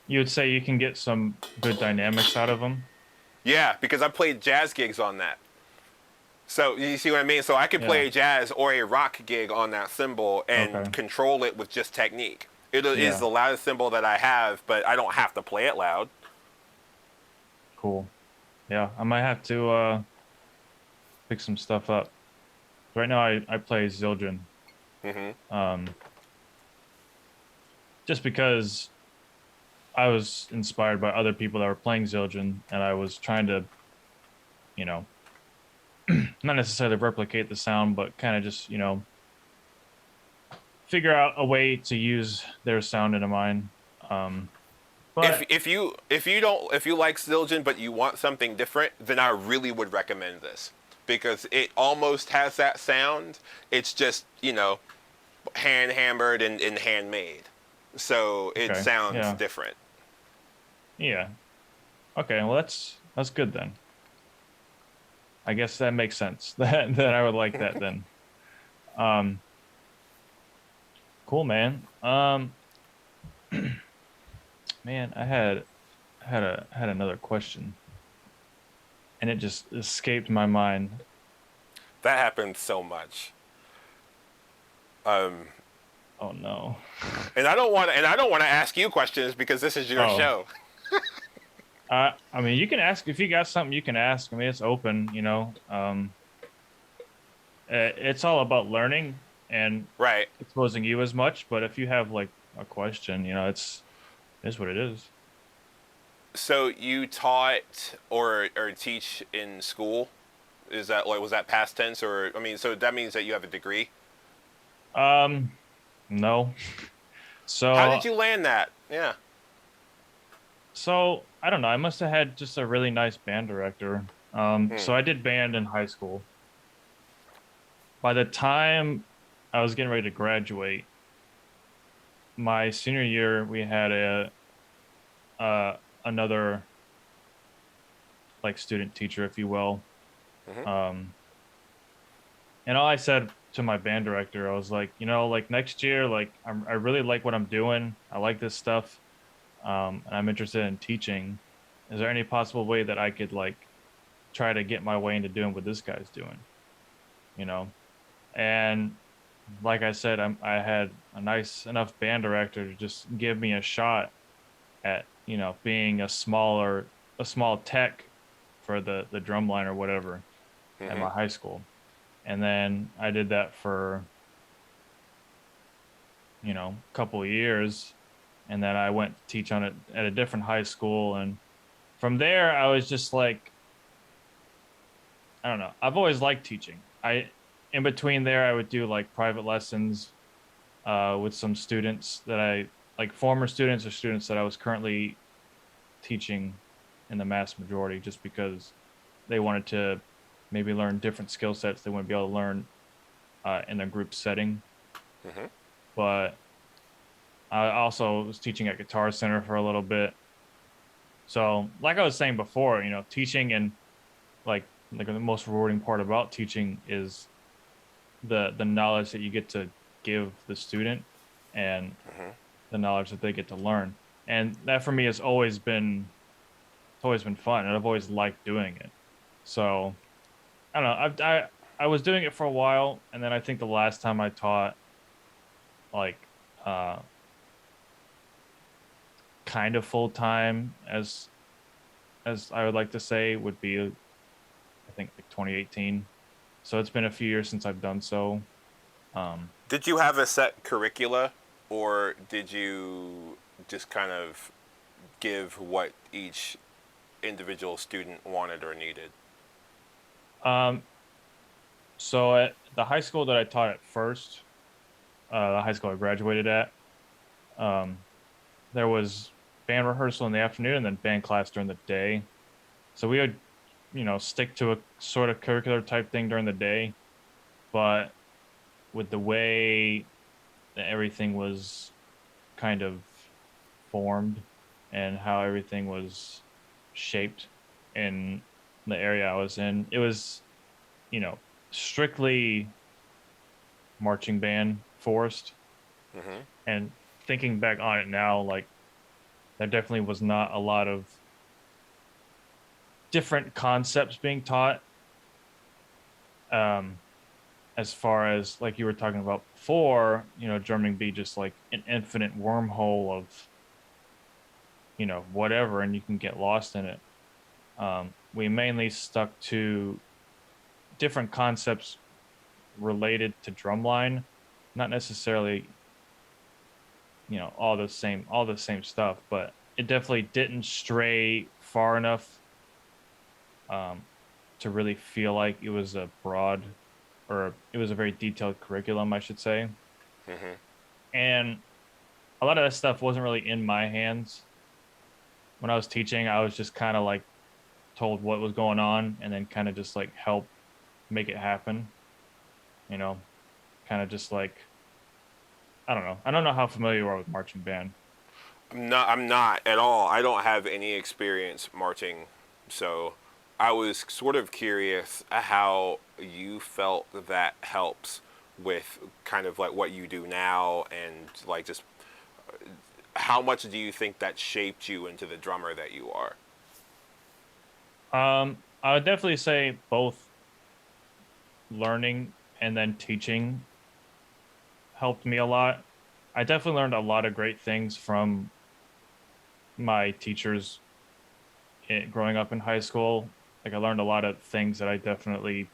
You would say you can get some good dynamics out of them. Yeah, because I played jazz gigs on that. So you see what I mean? So I could play Yeah. a jazz or a rock gig on that cymbal and Okay. control it with just technique. It is Yeah. the loudest cymbal that I have, but I don't have to play it loud. Cool. Yeah. I might have to pick some stuff up. Right now, I play Zildjian. Hmm. Um, just because I was inspired by other people that were playing Zildjian, and I was trying to, you know, not necessarily replicate the sound, but kind of just, figure out a way to use their sound into mine. Um, but If you like Zildjian but you want something different, then I really would recommend this because it almost has that sound. It's just hand hammered and handmade, so it okay, sounds yeah, different. yeah, okay. Well, that's good then. I guess that makes sense. That I would like that then. Um, cool, man. Man, I had another question, and it just escaped my mind. That happens so much. Um, Oh no. and I don't want to ask you questions because this is your Oh, show. I mean, you can ask if you got something you can ask. I mean, it's open, you know. It's all about learning and Right. exposing you as much. But if you have like a question, you know, it's what it is. So you taught or teach in school? Is that like was that past tense or I mean, so that means that you have a degree? Um, no. How So did you land that? Yeah. so I don't know. I must have had just a really nice band director. Hmm. So I did band in high school. By the time I was getting ready to graduate, my senior year, we had another like student teacher, if you will. Hmm. Um, and all I said to my band director, I was like, you know, like next year, like I really like what I'm doing. I like this stuff. And I'm interested in teaching. Is there any possible way that I could like try to get my way into doing what this guy's doing? You know, and like I said, I had a nice enough band director to just give me a shot at, you know, being a small tech for the drum line or whatever at Hmm. my high school. And then I did that for, you know, a couple of years. And then I went to teach on it at a different high school. And from there, I was just like, I don't know. I've always liked teaching. In between there, I would do like private lessons with some students that I like, former students or students that I was currently teaching in the mass majority, just because they wanted to maybe learn different skill sets they wouldn't be able to learn in a group setting. Hmm. But I also was teaching at Guitar Center for a little bit. So, like I was saying before, you know, teaching and like the most rewarding part about teaching is the knowledge that you get to give the student and Hmm. the knowledge that they get to learn. And that for me has always been fun, and I've always liked doing it. So I don't know. I was doing it for a while, and then I think the last time I taught like uh kind of full time as I would like to say would be I think like 2018. So it's been a few years since I've done so. Um, Did you have a set curricula or did you just kind of give what each individual student wanted or needed? um, so at the high school that I taught at first, the high school I graduated at, um, there was band rehearsal in the afternoon and then band class during the day. So we would, you know, stick to a sort of curricular type thing during the day, but with the way that everything was kind of formed and how everything was shaped in the area I was in, it was, you know, strictly marching band forced. Hmm. And thinking back on it now, like there definitely was not a lot of different concepts being taught. Um, as far as like you were talking about before, you know, drumming be just like an infinite wormhole of, you know, whatever, and you can get lost in it. We mainly stuck to different concepts related to drumline, not necessarily, you know, all the same stuff, but it definitely didn't stray far enough um, to really feel like it was a broad or it was a very detailed curriculum, I should say. Hmm. And a lot of that stuff wasn't really in my hands when I was teaching. I was just kind of like told what was going on and then kind of just like help make it happen, you know, kind of just like, I don't know. I don't know how familiar you are with marching band. I'm not at all. I don't have any experience marching, so I was sort of curious how you felt that helps with kind of like what you do now and like just how much do you think that shaped you into the drummer that you are? I would definitely say both learning and then teaching helped me a lot. I definitely learned a lot of great things from my teachers growing up in high school. Like I learned a lot of things that I definitely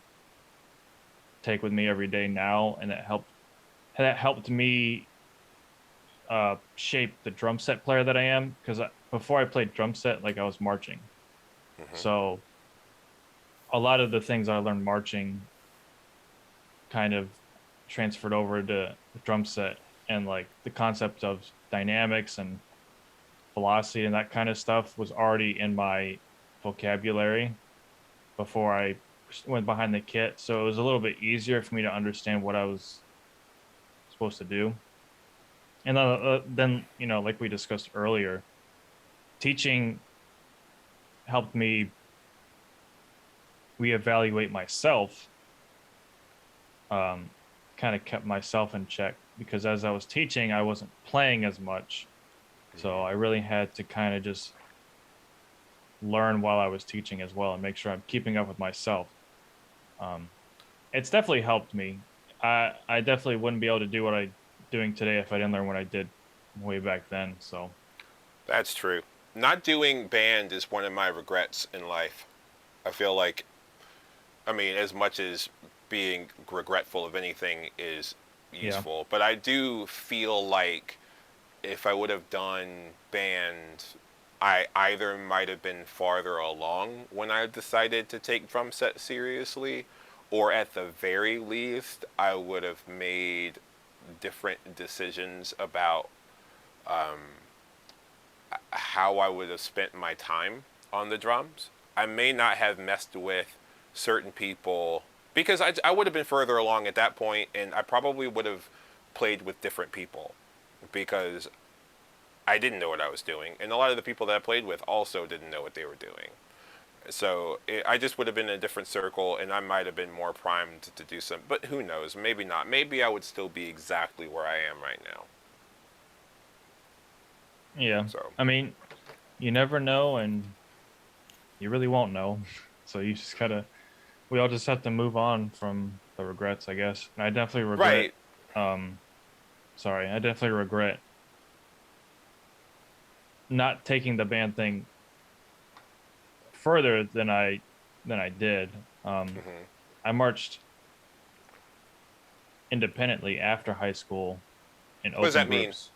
take with me every day now, and that helped me shape the drum set player that I am. Because before I played drum set, like I was marching, Hmm. so a lot of the things I learned marching kind of transferred over to the drum set, and like the concept of dynamics and velocity and that kind of stuff was already in my vocabulary before I went behind the kit. So it was a little bit easier for me to understand what I was supposed to do. And then like we discussed earlier, teaching helped me reevaluate myself, um, kind of kept myself in check because as I was teaching, I wasn't playing as much. So I really had to kind of just learn while I was teaching as well and make sure I'm keeping up with myself. Um, it's definitely helped me. I definitely wouldn't be able to do what I'm doing today if I didn't learn what I did way back then. So That's true. Not doing band is one of my regrets in life. I feel like, I mean, as much as being regretful of anything is yeah, useful, but I do feel like if I would have done band, I either might have been farther along when I decided to take drum set seriously, or at the very least, I would have made different decisions about how I would have spent my time on the drums. I may not have messed with certain people because I would have been further along at that point, and I probably would have played with different people because I didn't know what I was doing, and a lot of the people that I played with also didn't know what they were doing. So I just would have been in a different circle, and I might have been more primed to do some. But who knows? Maybe not. Maybe I would still be exactly where I am right now. yeah. So I mean, you never know, and you really won't know. So you just gotta. We all just have to move on from the regrets, I guess. And I definitely regret. right. Um, sorry, I definitely regret not taking the band thing further than I did. Hmm. I marched independently after high school in What does open that mean? groups.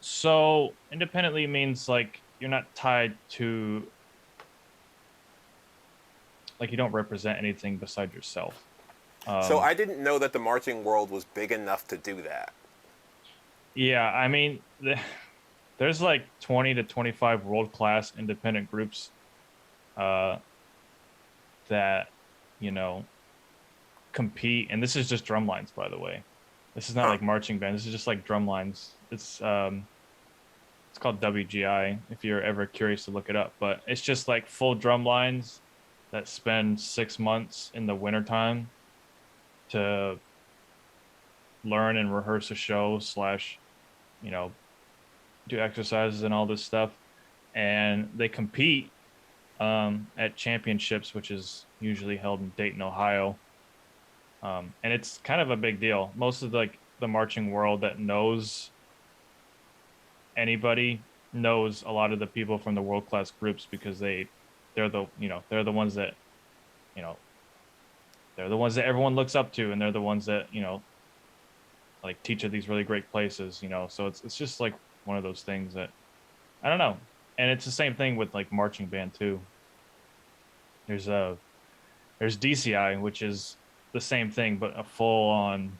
So independently means like you're not tied to, like you don't represent anything beside yourself. So Um, I didn't know that the marching world was big enough to do that. yeah, I mean, there's like 20 to 25 world class independent groups uh, that you know compete, and this is just drum lines, by the way. This is not Huh. like marching band. This is just like drum lines. It's called WGI if you're ever curious to look it up. But it's just like full drum lines that spend 6 months in the wintertime to learn and rehearse a show slash, you know, do exercises and all this stuff. And they compete at championships, which is usually held in Dayton, Ohio. And it's kind of a big deal. Most of the marching world that knows anybody knows a lot of the people from the world class groups because they're the ones that you know they're the ones that everyone looks up to, and they're the ones that like teach at these really great places. So it's just like one of those things that I don't know. And it's the same thing with like marching band too. There's a there's DCI, which is the same thing but a full on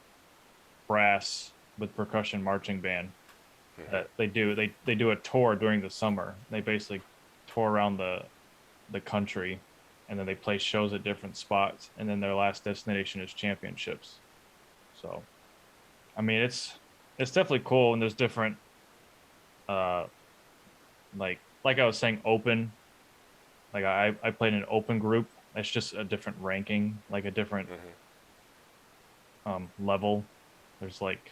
brass with percussion marching band that they do a tour during the summer. They basically tour around the country, and then they play shows at different spots, and then their last destination is championships. So I mean it's definitely cool, and there's different uh like I was saying, open, like I played in an open group. That's just a different ranking, like a different Hmm. level. There's like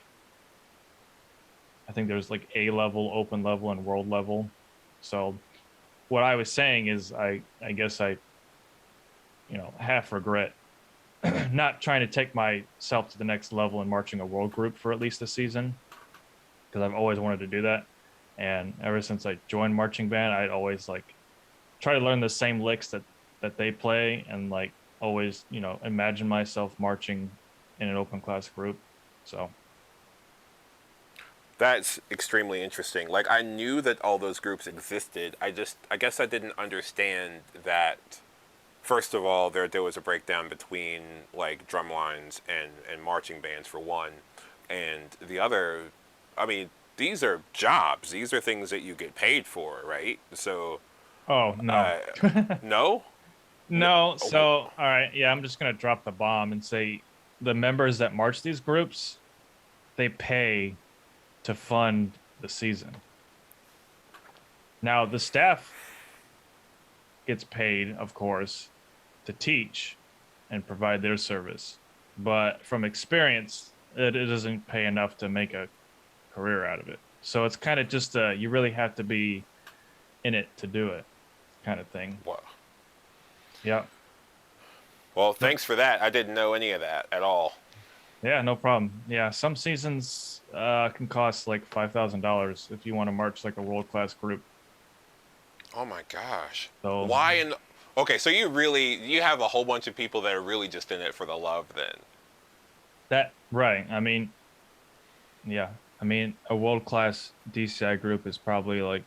I think there's like A level, open level, and world level. So what I was saying is I guess I, half regret not trying to take myself to the next level in marching a world group for at least a season, because I've always wanted to do that. And ever since I joined marching band, I'd always like try to learn the same licks that they play, and like always, imagine myself marching in an open class group. So That's extremely interesting. Like I knew that all those groups existed. I guess I didn't understand that. First of all, there was a breakdown between like drum lines and marching bands for one, and the other. I mean, these are jobs. These are things that you get paid for, right? So, oh no. uh, no, no. No, so Oh, all right, yeah, I'm just gonna drop the bomb and say the members that march these groups, they pay to fund the season. Now the staff gets paid, of course, to teach and provide their service. But from experience, it doesn't pay enough to make a career out of it. So it's kind of just you really have to be in it to do it kind of thing. well, Yeah. well, No, thanks for that. I didn't know any of that at all. yeah, no problem. Yeah, some seasons can cost like $5,000 if you want to march like a world class group. Oh my gosh. So Why in Okay, so you have a whole bunch of people that are really just in it for the love then. that right. I mean, yeah. I mean, a world class DCI group is probably like,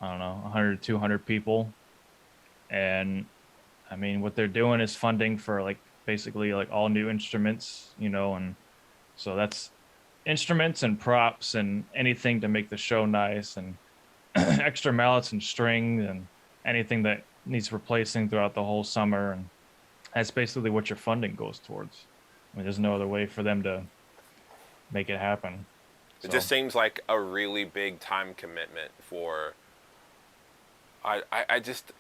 I don't know, 100 200 people, and I mean, what they're doing is funding for like basically like all new instruments, and so that's instruments and props and anything to make the show nice, and extra mallets and strings and anything that needs replacing throughout the whole summer. And that's basically what your funding goes towards. I mean, there's no other way for them to make it happen. It just So seems like a really big time commitment for I just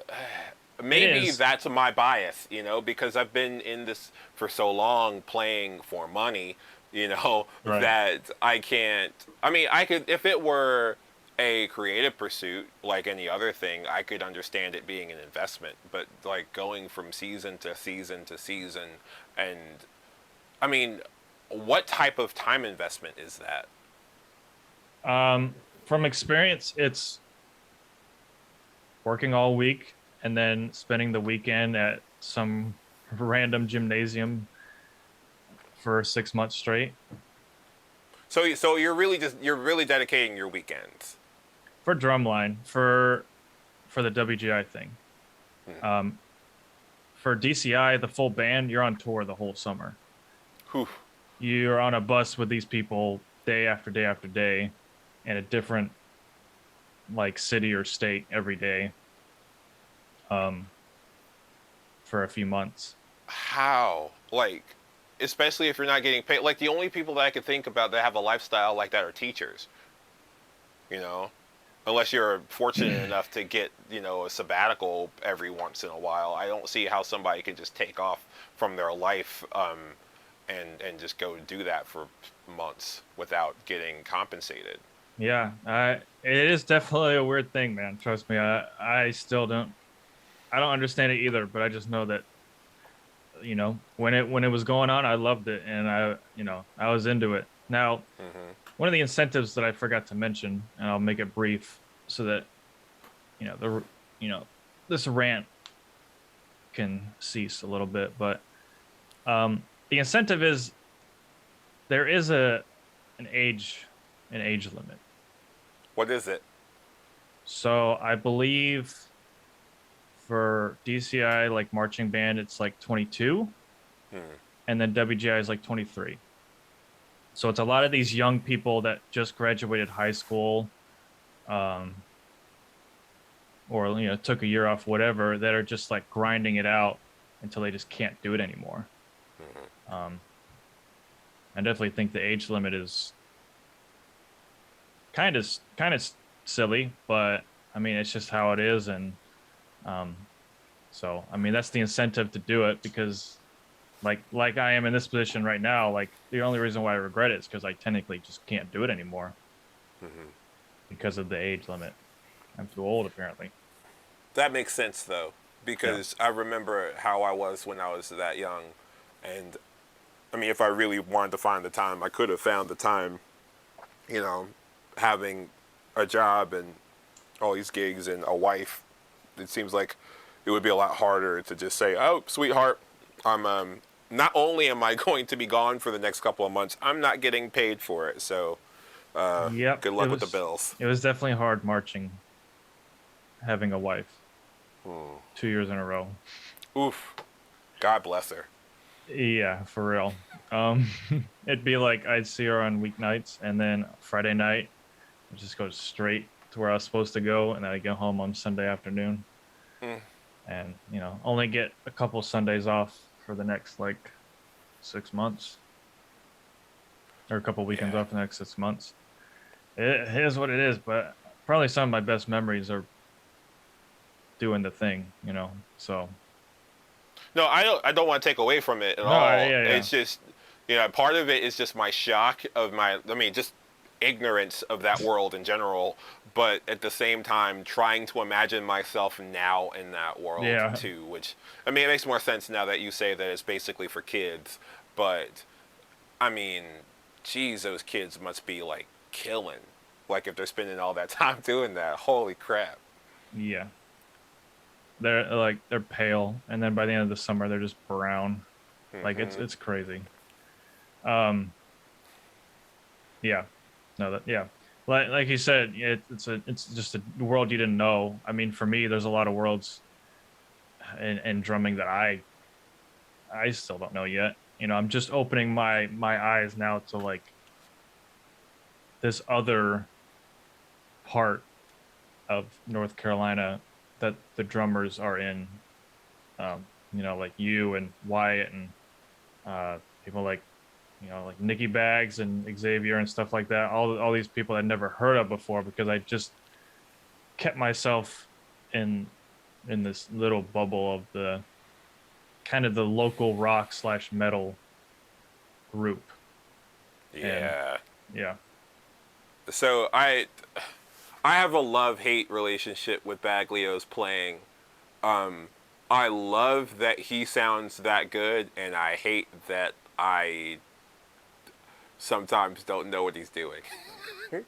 it maybe is. that's my bias, because I've been in this for so long playing for money, Right. that I can't. I mean, I could if it were a creative pursuit like any other thing, I could understand it being an investment, but like going from season to season to season and I mean, what type of time investment is that? From experience, it's working all week and then spending the weekend at some random gymnasium for 6 months straight So you're really dedicating your weekends. for drumline for the WGI thing. Hmm. Um, for DCI, the full band, you're on tour the whole summer. Whew. You're on a bus with these people day after day after day in a different like city or state every day, um, for a few months. How? Like, especially if you're not getting paid. Like, the only people that I could think about that have a lifestyle like that are teachers, you know? Unless you're fortunate enough to get, a sabbatical every once in a while. I don't see how somebody could just take off from their life and just go do that for months without getting compensated. Yeah, it is definitely a weird thing, man. Trust me, I still I don't understand it either, but I just know that when it was going on, I loved it, and I was into it. Now, Hmm. one of the incentives that I forgot to mention, and I'll make it brief so that the you know this rant can cease a little bit, but the incentive is there is an age an age limit. What is it? So I believe for DCI like marching band it's like 22, Hmm. and then WGI is like 23. So it's a lot of these young people that just graduated high school, um, or took a year off, whatever, that are just like grinding it out until they just can't do it anymore. Hmm. Um, I definitely think the age limit is kind of silly, but I mean it's just how it is, and um, so I mean that's the incentive to do it, because like I am in this position right now. Like the only reason why I regret it is because I technically just can't do it anymore. because of the age limit. I'm too old, apparently. That makes sense though, Yeah. because I remember how I was when I was that young, and I mean, if I really wanted to find the time, I could have found the time. You know, having a job and all these gigs and a wife, it seems like it would be a lot harder to just say, "Oh, sweetheart, I'm not only am I going to be gone for the next couple of months, I'm not getting paid for it. So, Yep. good luck with the bills." It was definitely hard marching, having a wife 2 years in a row. Oof. God bless her. Yeah, for real. Um, it'd be like I'd see her on weeknights, and then Friday night, I just go straight to where I was supposed to go, and then I get home on Sunday afternoon, and only get a couple Sundays off for the next like 6 months, or a couple weekends Yeah. off for the next 6 months. It is what it is, but probably some of my best memories are doing the thing. So No, I don't want to take away from it at no, all. yeah, yeah, It's just, part of it is just my shock of I mean, just ignorance of that world in general, but at the same time trying to imagine myself now in that world yeah, too, which I mean, it makes more sense now that you say that it's basically for kids, but I mean, geez, those kids must be like killing. Like if they're spending all that time doing that. Holy crap. yeah. They're pale, and then by the end of the summer, they're just brown. Like it's crazy. Um, yeah, no, that yeah, like you said, it's just a world you didn't know. I mean, for me, there's a lot of worlds in drumming that I still don't know yet. I'm just opening my eyes now to like this other part of North Carolina that the drummers are in. Like you and Wyatt and people like Nicky Bags and Xavier and stuff like that. All these people I'd never heard of before because I just kept myself in in this little bubble of the kind of the local rock slash metal group. And Yeah. yeah, So I have a love hate relationship with Baglio's playing. I love that he sounds that good, and I hate that I sometimes don't know what he's doing.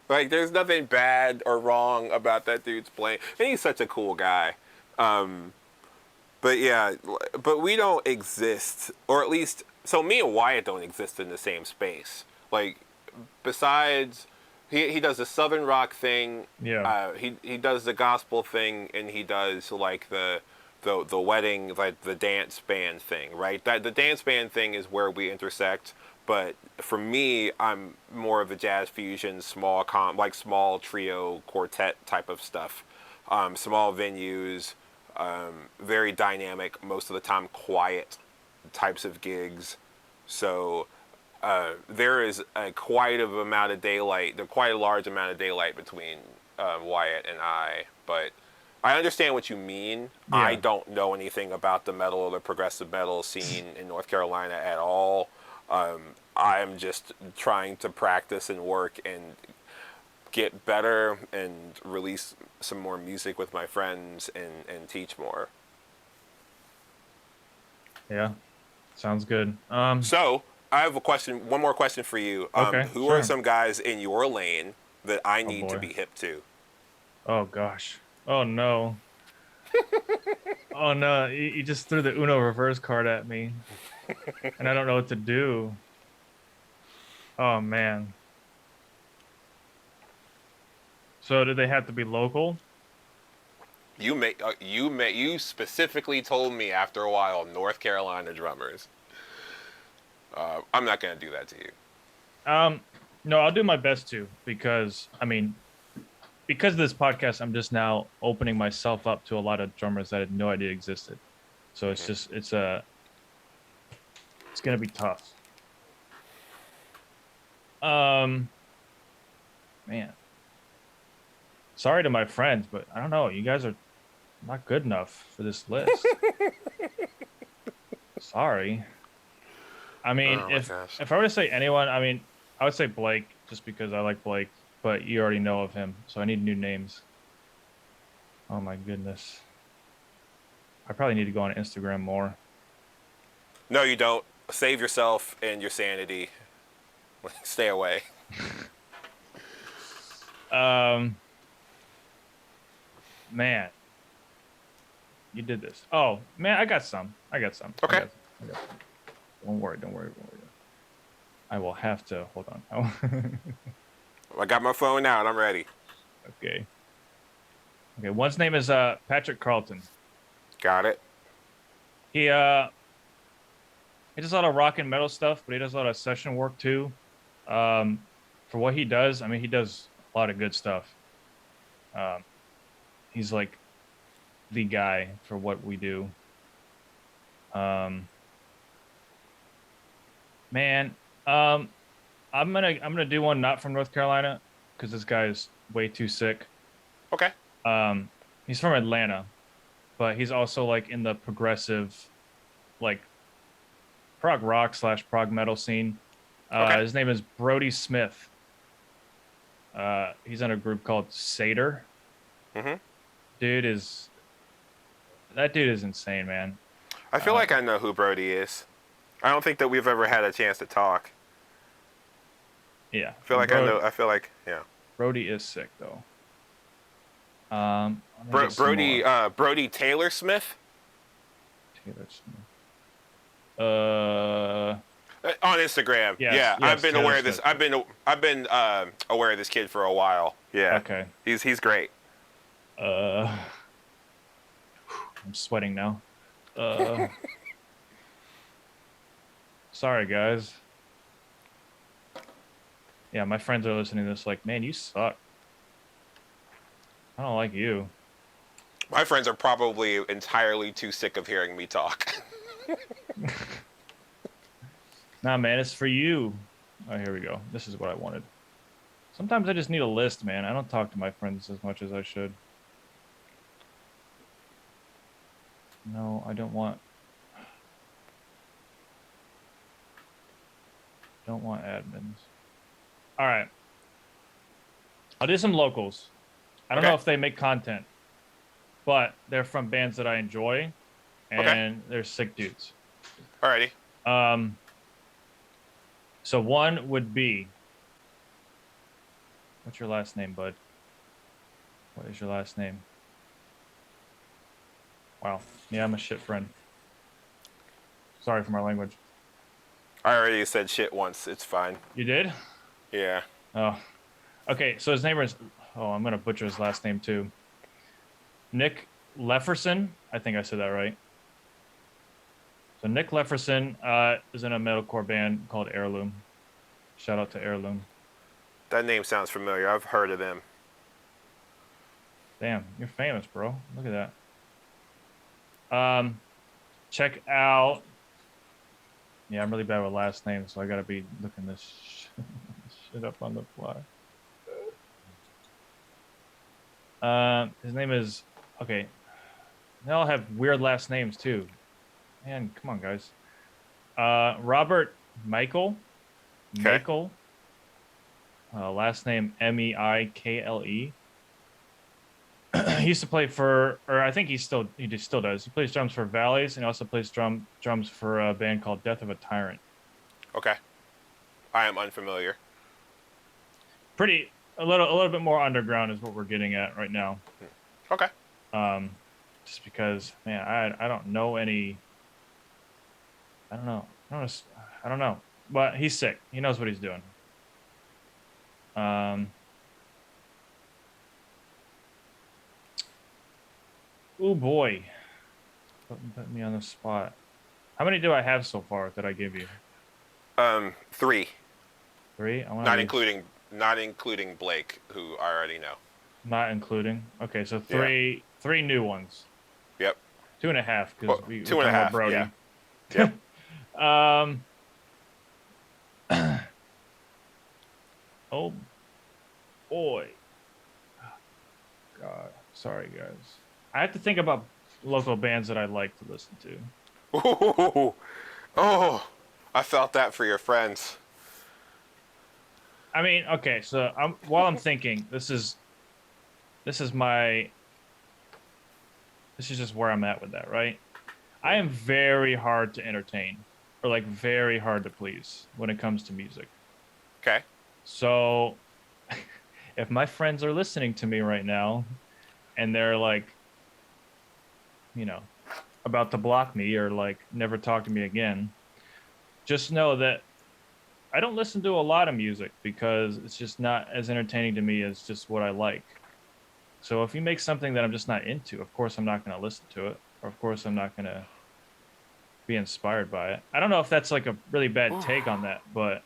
Like, there's nothing bad or wrong about that dude's playing, and he's such a cool guy. But yeah, but we don't exist, or at least, so me and Wyatt don't exist in the same space. Like, besides, he does the southern rock thing. yeah, He does the gospel thing, and he does like the wedding, like the dance band thing, right? That the dance band thing is where we intersect. But for me, I'm more of a jazz fusion, like small trio quartet type of stuff. Small venues, very dynamic, most of the time quiet types of gigs. So there is quite a large amount of daylight between Wyatt and I. But I understand what you mean. I yeah, don't know anything about the metal or the progressive metal scene in North Carolina at all. I'm just trying to practice and work and get better and release some more music with my friends and teach more. yeah. Sounds good. So I have one more question for you. Okay, Who are sure. some guys in your lane that I Oh need to boy. be hip to? Oh gosh. Oh no. Oh no. You just threw the Uno reverse card at me, and I don't know what to do. Oh man. So do they have to be local? You specifically told me after a while North Carolina drummers. I'm not gonna do that to you. Um, no, I'll do my best to because I mean, because of this podcast, I'm just now opening myself up to a lot of drummers that I had no idea existed. So it's gonna be tough. Um, man, sorry to my friends, but I don't know. You guys are not good enough for this list. Sorry. I mean, Oh my if gosh. if I were to say anyone, I mean, I would say Blake just because I like Blake. but you already know of him, so I need new names. Oh my goodness. I probably need to go on Instagram more. No, you don't. Save yourself and your sanity. Stay away. Um, man, you did this. Oh man, I got some. I got some. I Okay. got. I got some. Don't worry. Don't worry. Don't worry. I will have to hold on. I got my phone out. I'm ready. Okay. Okay. One's name is Patrick Carlton. Got it. He he does a lot of rock and metal stuff, but he does a lot of session work too. Um, for what he does, I mean, he does a lot of good stuff. Um, he's like the guy for what we do. Um, man, um, I'm gonna do one not from North Carolina because this guy is way too sick. Okay. He's from Atlanta, but he's also like in the progressive, like prog rock slash prog metal scene. Okay. His name is Brody Smith. He's in a group called Seder. Mm-hmm. Dude is that dude is insane, man. I feel Uh, like I know who Brody is. I don't think that we've ever had a chance to talk. yeah, I feel like I know. I feel like yeah. Brody is sick though. Let me get some Brody more. Brody Taylor Smith Taylor Smith. on Instagram. Yes, Yeah, I've yes, been Taylor aware of this. Smith. I've been aware of this kid for a while. Yeah, Okay. he's great. Uh, I'm sweating now. Uh, sorry guys. Yeah, my friends are listening to this like, man, you suck. I don't like you. My friends are probably entirely too sick of hearing me talk. Nah, man, it's for you. Oh, here we go. This is what I wanted. Sometimes I just need a list, man. I don't talk to my friends as much as I should. No, I don't want admins. All right. I'll do some locals. I don't know Okay. if they make content, but they're from bands that I enjoy Okay. and they're sick dudes. Alrighty. Um, so one would be, what's your last name, bud? What is your last name? Wow. Yeah, I'm a shit friend. Sorry for my language. I already said shit once. It's fine. You did? Yeah. Oh, okay. So his name is, oh, I'm going to butcher his last name too. Nick Lefersen. I think I said that right. So Nick Lefersen is in a metalcore band called Heirloom. Shout out to Heirloom. That name sounds familiar. I've heard of them. Damn, you're famous, bro. Look at that. Check out. Yeah, I'm really bad with last names, so I gotta be looking this shit up on the fly. His name is okay. They all have weird last names too. Man, come on, guys. Robert Michael. Okay. Michael. Last name Meikle. He used to play for, or I think he still does. He plays drums for Valleys, and he also plays drums for a band called Death of a Tyrant. Okay. I am unfamiliar. Pretty a little bit more underground is what we're getting at right now. Okay. Just because, man, I don't know any. I don't know. I don't know. But he's sick. He knows what he's doing. Oh boy. Put me on the spot. How many do I have so far that I give you? 3. 3? I want Not to including Blake, who I already know. not including. Okay, so Yeah. three new ones. Yep. 2.5 because Well, we're 2 and talking a about half. Brody. Yeah. Yep. Oh boy. God. Sorry, guys. I have to think about local bands that I like to listen to. Ooh. Oh, I felt that for your friends. I mean, okay, so while I'm thinking, this is my this is just where I'm at with that, right? I am very hard to entertain or like very hard to please when it comes to music. Okay. So if my friends are listening to me right now and they're like, you know, about to block me or like never talk to me again, just know that I don't listen to a lot of music because it's just not as entertaining to me as just what I like. So if you make something that I'm just not into, of course I'm not going to listen to it, or of course I'm not going to be inspired by it. I don't know if that's like a really bad take on that, but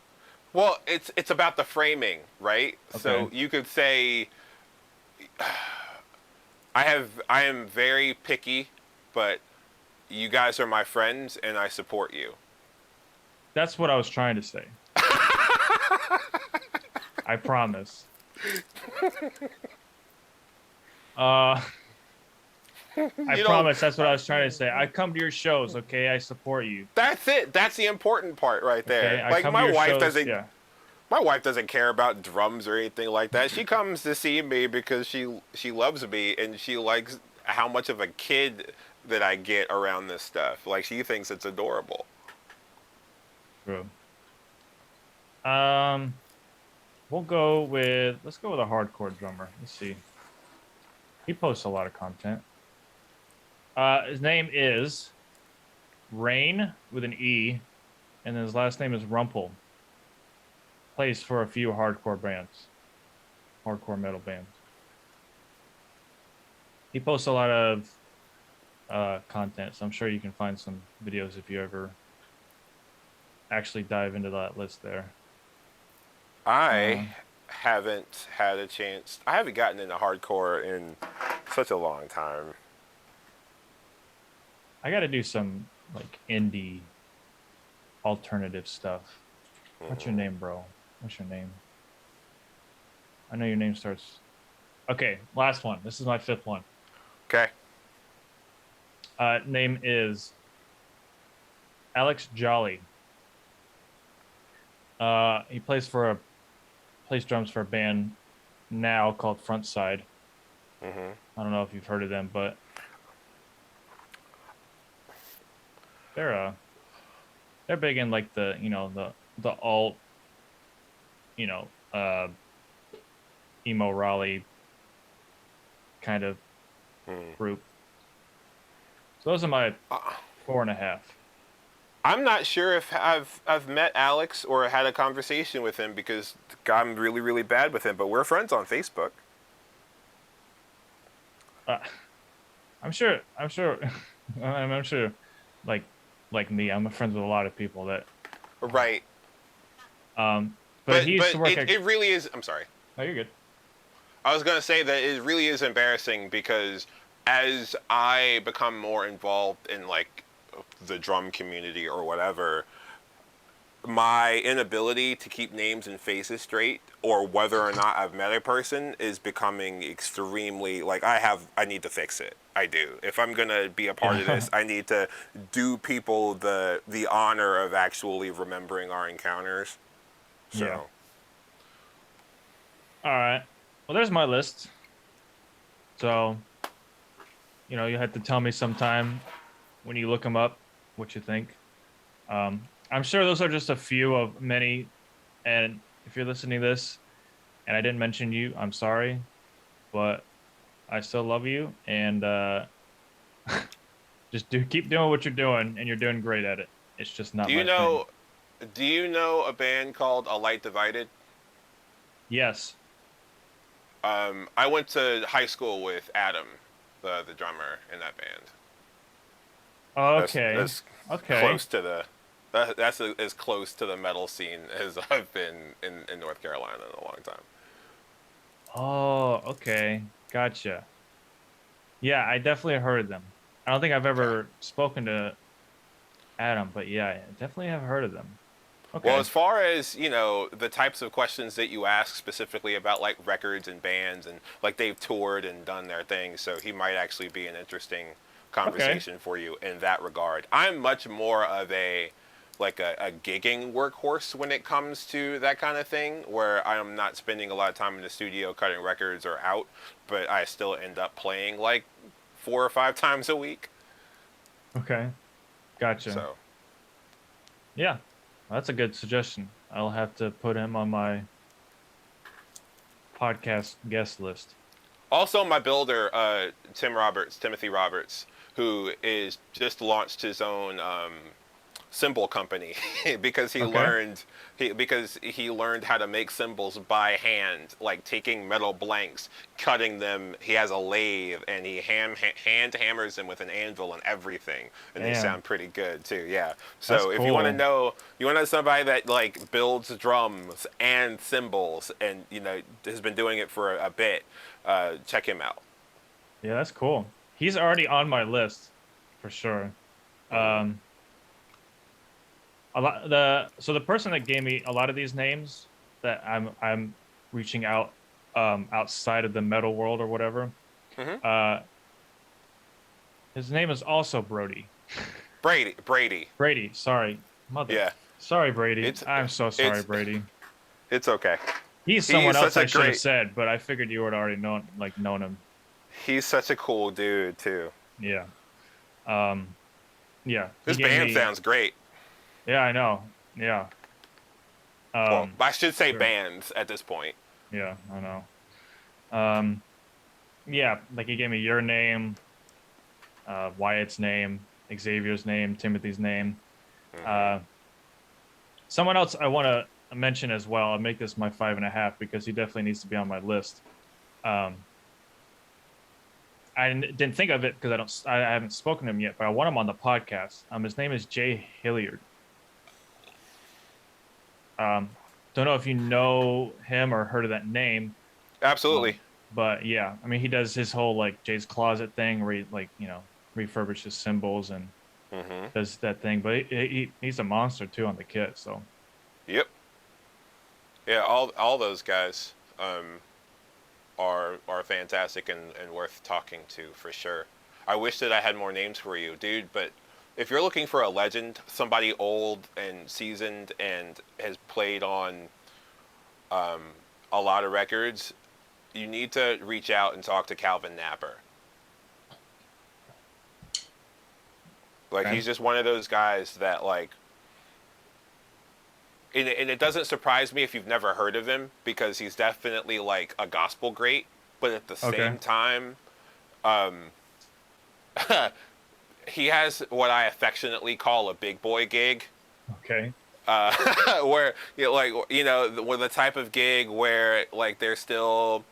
Well, it's about the framing, right? okay. So you could say I am very picky, but you guys are my friends and I support you. That's what I was trying to say. I promise. Uh I You don't. promise that's what I was trying to say. I come to your shows, okay? I support you. That's it. That's the important part right Okay? there. I Like come to your shows. Yeah. my wife doesn't care about drums or anything like that. She comes to see me because she loves me and she likes how much of a kid that I get around this stuff. Like she thinks it's adorable. True. Um let's go with a hardcore drummer. Let's see. He posts a lot of content. His name is Rain with an E, and his last name is Rumpel. Plays for a few hardcore bands, hardcore metal bands. He posts a lot of content, so I'm sure you can find some videos if you ever actually dive into that list there. I Uh, haven't had a chance. I haven't gotten into hardcore in such a long time. I got to do some like indie alternative stuff. What's your name, bro? What's your name? I know your name starts. Okay, last one. This is my fifth one. Okay. Name is Alex Jolly. He plays drums for a band now called Frontside. I don't know if you've heard of them, but they're uh they're big in like the alt, you know, emo Raleigh kind of group. So those are my four and a half. I'm not sure if I've met Alex or had a conversation with him because I'm really really bad with him, but we're friends on Facebook. Uh, I'm sure I'm sure like like me, I'm friends with a lot of people that Right. but he used to work at It really is. I'm sorry. oh you're good. I was going to say that it really is embarrassing because as I become more involved in like the drum community or whatever, my inability to keep names and faces straight or whether or not I've met a person is becoming extremely like I need to fix it. I do. If I'm going to be a part of Yeah. this, I need to do people the honor of actually remembering our encounters. Yeah. So, All right. Well, there's my list. So, you had to tell me sometime when you look them up what you think. I'm sure those are just a few of many. And if you're listening to this and I didn't mention you, I'm sorry, but I still love you. And just keep doing what you're doing, and you're doing great at it. It's just do not you my thing. know do you know a band called A Light Divided? Yes. I went to high school with Adam, the drummer in that band. Okay. That's Okay. close to the that's as close to the metal scene as I've been in North Carolina in a long time. Oh, okay. Gotcha. Yeah, I definitely heard of them. I don't think I've Okay. ever spoken to Adam, but yeah, I definitely have heard of them. Well, Okay. as far as the types of questions that you ask specifically about like records and bands and like they've toured and done their thing, so he might actually be an interesting Okay. conversation for you in that regard. I'm much more of a like a gigging workhorse when it comes to that kind of thing, where I'm not spending a lot of time in the studio cutting records or out, but I still end up playing like 4 or 5 times a week. Okay. Gotcha. So Yeah. That's a good suggestion. I'll have to put him on my podcast guest list. also my builder, Timothy Roberts, who is just launched his own cymbal company because Okay. he learned how to make cymbals by hand, like taking metal blanks, cutting them. He has a lathe and he hand hammers them with an anvil and everything, and they Damn. sound pretty good too. Yeah. That's So if cool. you want to know somebody that like builds drums and cymbals, and has been doing it for a bit, check him out. Yeah, that's cool. He's already on my list for sure. Hmm. Um, a lot the person that gave me a lot of these names that I'm reaching out outside of the metal world or whatever. Hmm. Uh, his name is also Brody. Brady. Brady, sorry, mother. Yeah. Sorry, Brady. It's I'm so sorry, it's Brady. it's okay. He's someone He's else such I a should have great said, but I figured you would already known him. He's such a cool dude too. Yeah. Um, yeah, he This gave band me. sounds great. Yeah, I know. Yeah. Well, I should say Sure. bands at this point. Yeah, I know. Um, yeah, like he gave me your name, Wyatt's name, Xavier's name, Timothy's name. Hmm. Uh, someone else I want to mention as well. I'll make this my 5.5 because he definitely needs to be on my list. Um, I didn't think of it because I haven't spoken to him yet, but I want him on the podcast. His name is Jay Hilliard. Um, don't know if you know him or heard of that name. Absolutely. But yeah, I mean, he does his whole like Jay's Closet thing where he like, refurbishes cymbals and Hmm. does that thing. But he's a monster too on the kit. So Yep. Yeah. All those guys are fantastic and worth talking to for sure. I wish that I had more names for you, dude. But if you're looking for a legend, somebody old and seasoned and has played on a lot of records, you need to reach out and talk to Calvin Napper. Like okay, he's just one of those guys that like, and it doesn't surprise me if you've never heard of him because he's definitely like a gospel great, but at the okay, same time, he has what I affectionately call a big boy gig, okay, where with the type of gig where like there's still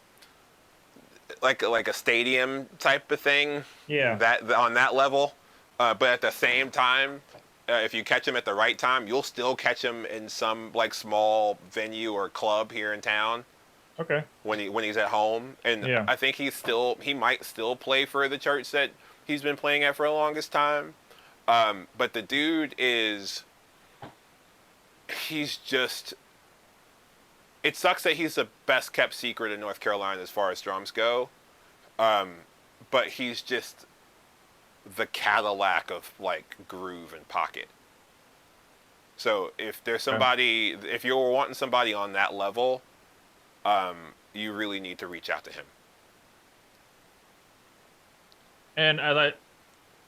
like a stadium type of thing, yeah, that on that level. But at the same time, if you catch him at the right time, you'll still catch him in some like small venue or club here in town okay, when he's at home. And yeah, I think he might still play for the church that he's been playing at for the longest time. But the dude he's just. It sucks that he's the best kept secret in North Carolina as far as drums go. But he's just the Cadillac of like groove and pocket. So okay. if you're wanting somebody on that level, you really need to reach out to him. And I like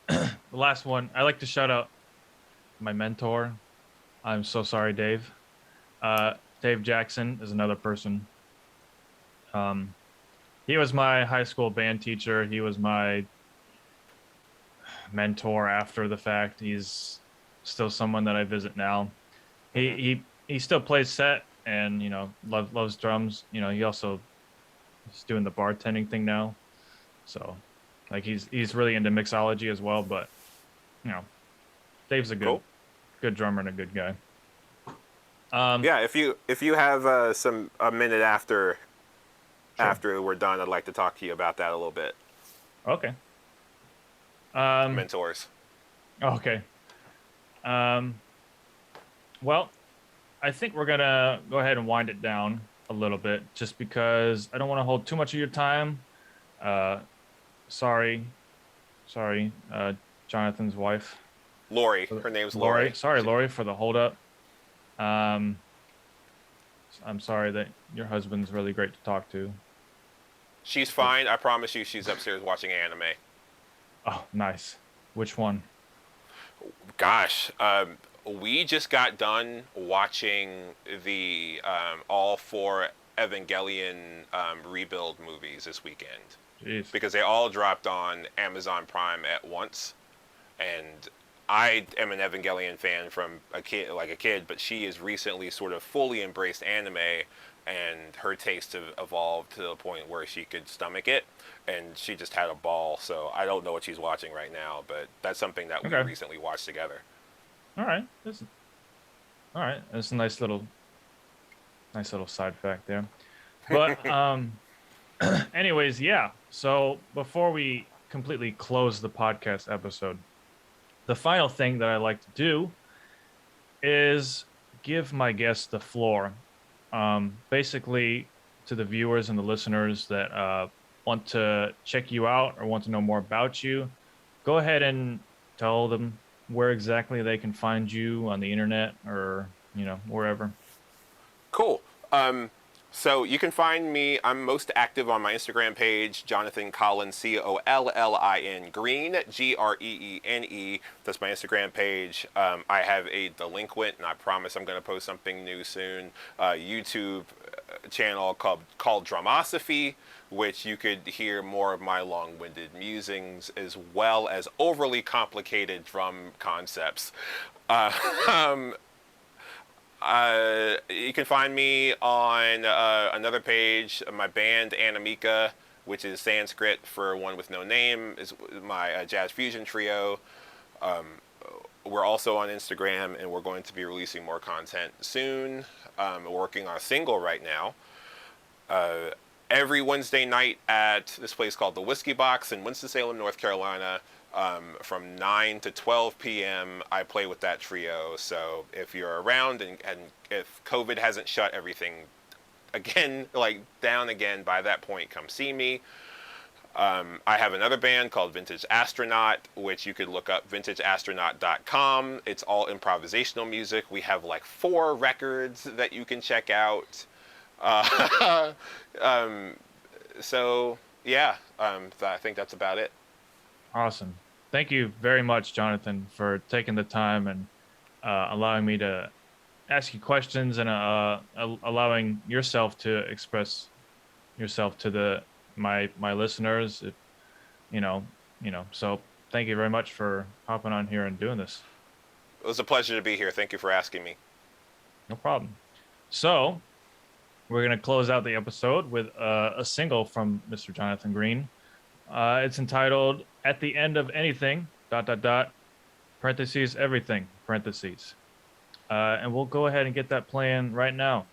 the last one. I like to shout out my mentor. I'm so sorry, Dave. Dave Jackson is another person. Um, he was my high school band teacher. He was my mentor after the fact. He's still someone that I visit now. He Hmm. he still plays set and loves drums. He also is doing the bartending thing now. So like he's really into mixology as well. But you know, Dave's a Cool. good drummer and a good guy. Um, Yeah, if you have a minute sure. after we're done, I'd like to talk to you about that a little bit. Okay. Um, Mentors. okay. Um, well, I think we're gonna go ahead and wind it down a little bit, just because I don't want to hold too much of your time. Uh, sorry, sorry, Jonathan's wife. Lori. Her name's Lori. Lori. Sorry, Lori, for the holdup. Um, I'm sorry that your husband's really great to talk to. She's fine. I promise you, she's upstairs watching anime. Oh, nice. Which one? Gosh, we just got done watching the all four Evangelion rebuild movies this weekend Jeez. because they all dropped on Amazon Prime at once, and I am an Evangelion fan from a kid, but she has recently sort of fully embraced anime, and her tastes have evolved to the point where she could stomach it, and she just had a ball. So I don't know what she's watching right now, but that's something that we Okay. recently watched together. All right. All right. That's a nice little side fact there. But anyways, yeah. So before we completely close the podcast episode, the final thing that I like to do is give my guests the floor. Basically, to the viewers and the listeners that want to check you out or want to know more about you, go ahead and tell them where exactly they can find you on the internet or, wherever. Cool. So you can find me. I'm most active on my Instagram page, Jonathan Collin, Collin Greene, Greene. That's my Instagram page. I have a delinquent, and I promise I'm going to post something new soon. YouTube channel called Dramosophy, which you could hear more of my long-winded musings as well as overly complicated drum concepts. Uh, um, you can find me on another page, my band Anamika, which is Sanskrit for one with no name, is my jazz fusion trio. We're also on Instagram, and we're going to be releasing more content soon. We're working on a single right now. Every Wednesday night at this place called the Whiskey Box in Winston-Salem, North Carolina, from 9 to 12 p.m. I play with that trio. So if you're around and if COVID hasn't shut everything again, like down again by that point, come see me. I have another band called Vintage Astronaut, which you could look up vintageastronaut.com. It's all improvisational music. We have like 4 records that you can check out. So yeah, I think that's about it. Awesome. Thank you very much, Jonathan, for taking the time and allowing me to ask you questions and allowing yourself to express yourself to my listeners. If, so thank you very much for hopping on here and doing this. It was a pleasure to be here. Thank you for asking me. No problem. So we're going to close out the episode with a single from Mr. Jonathan Greene. It's entitled "At the End of Anything, ... parentheses, everything, parentheses." And we'll go ahead and get that playing right now.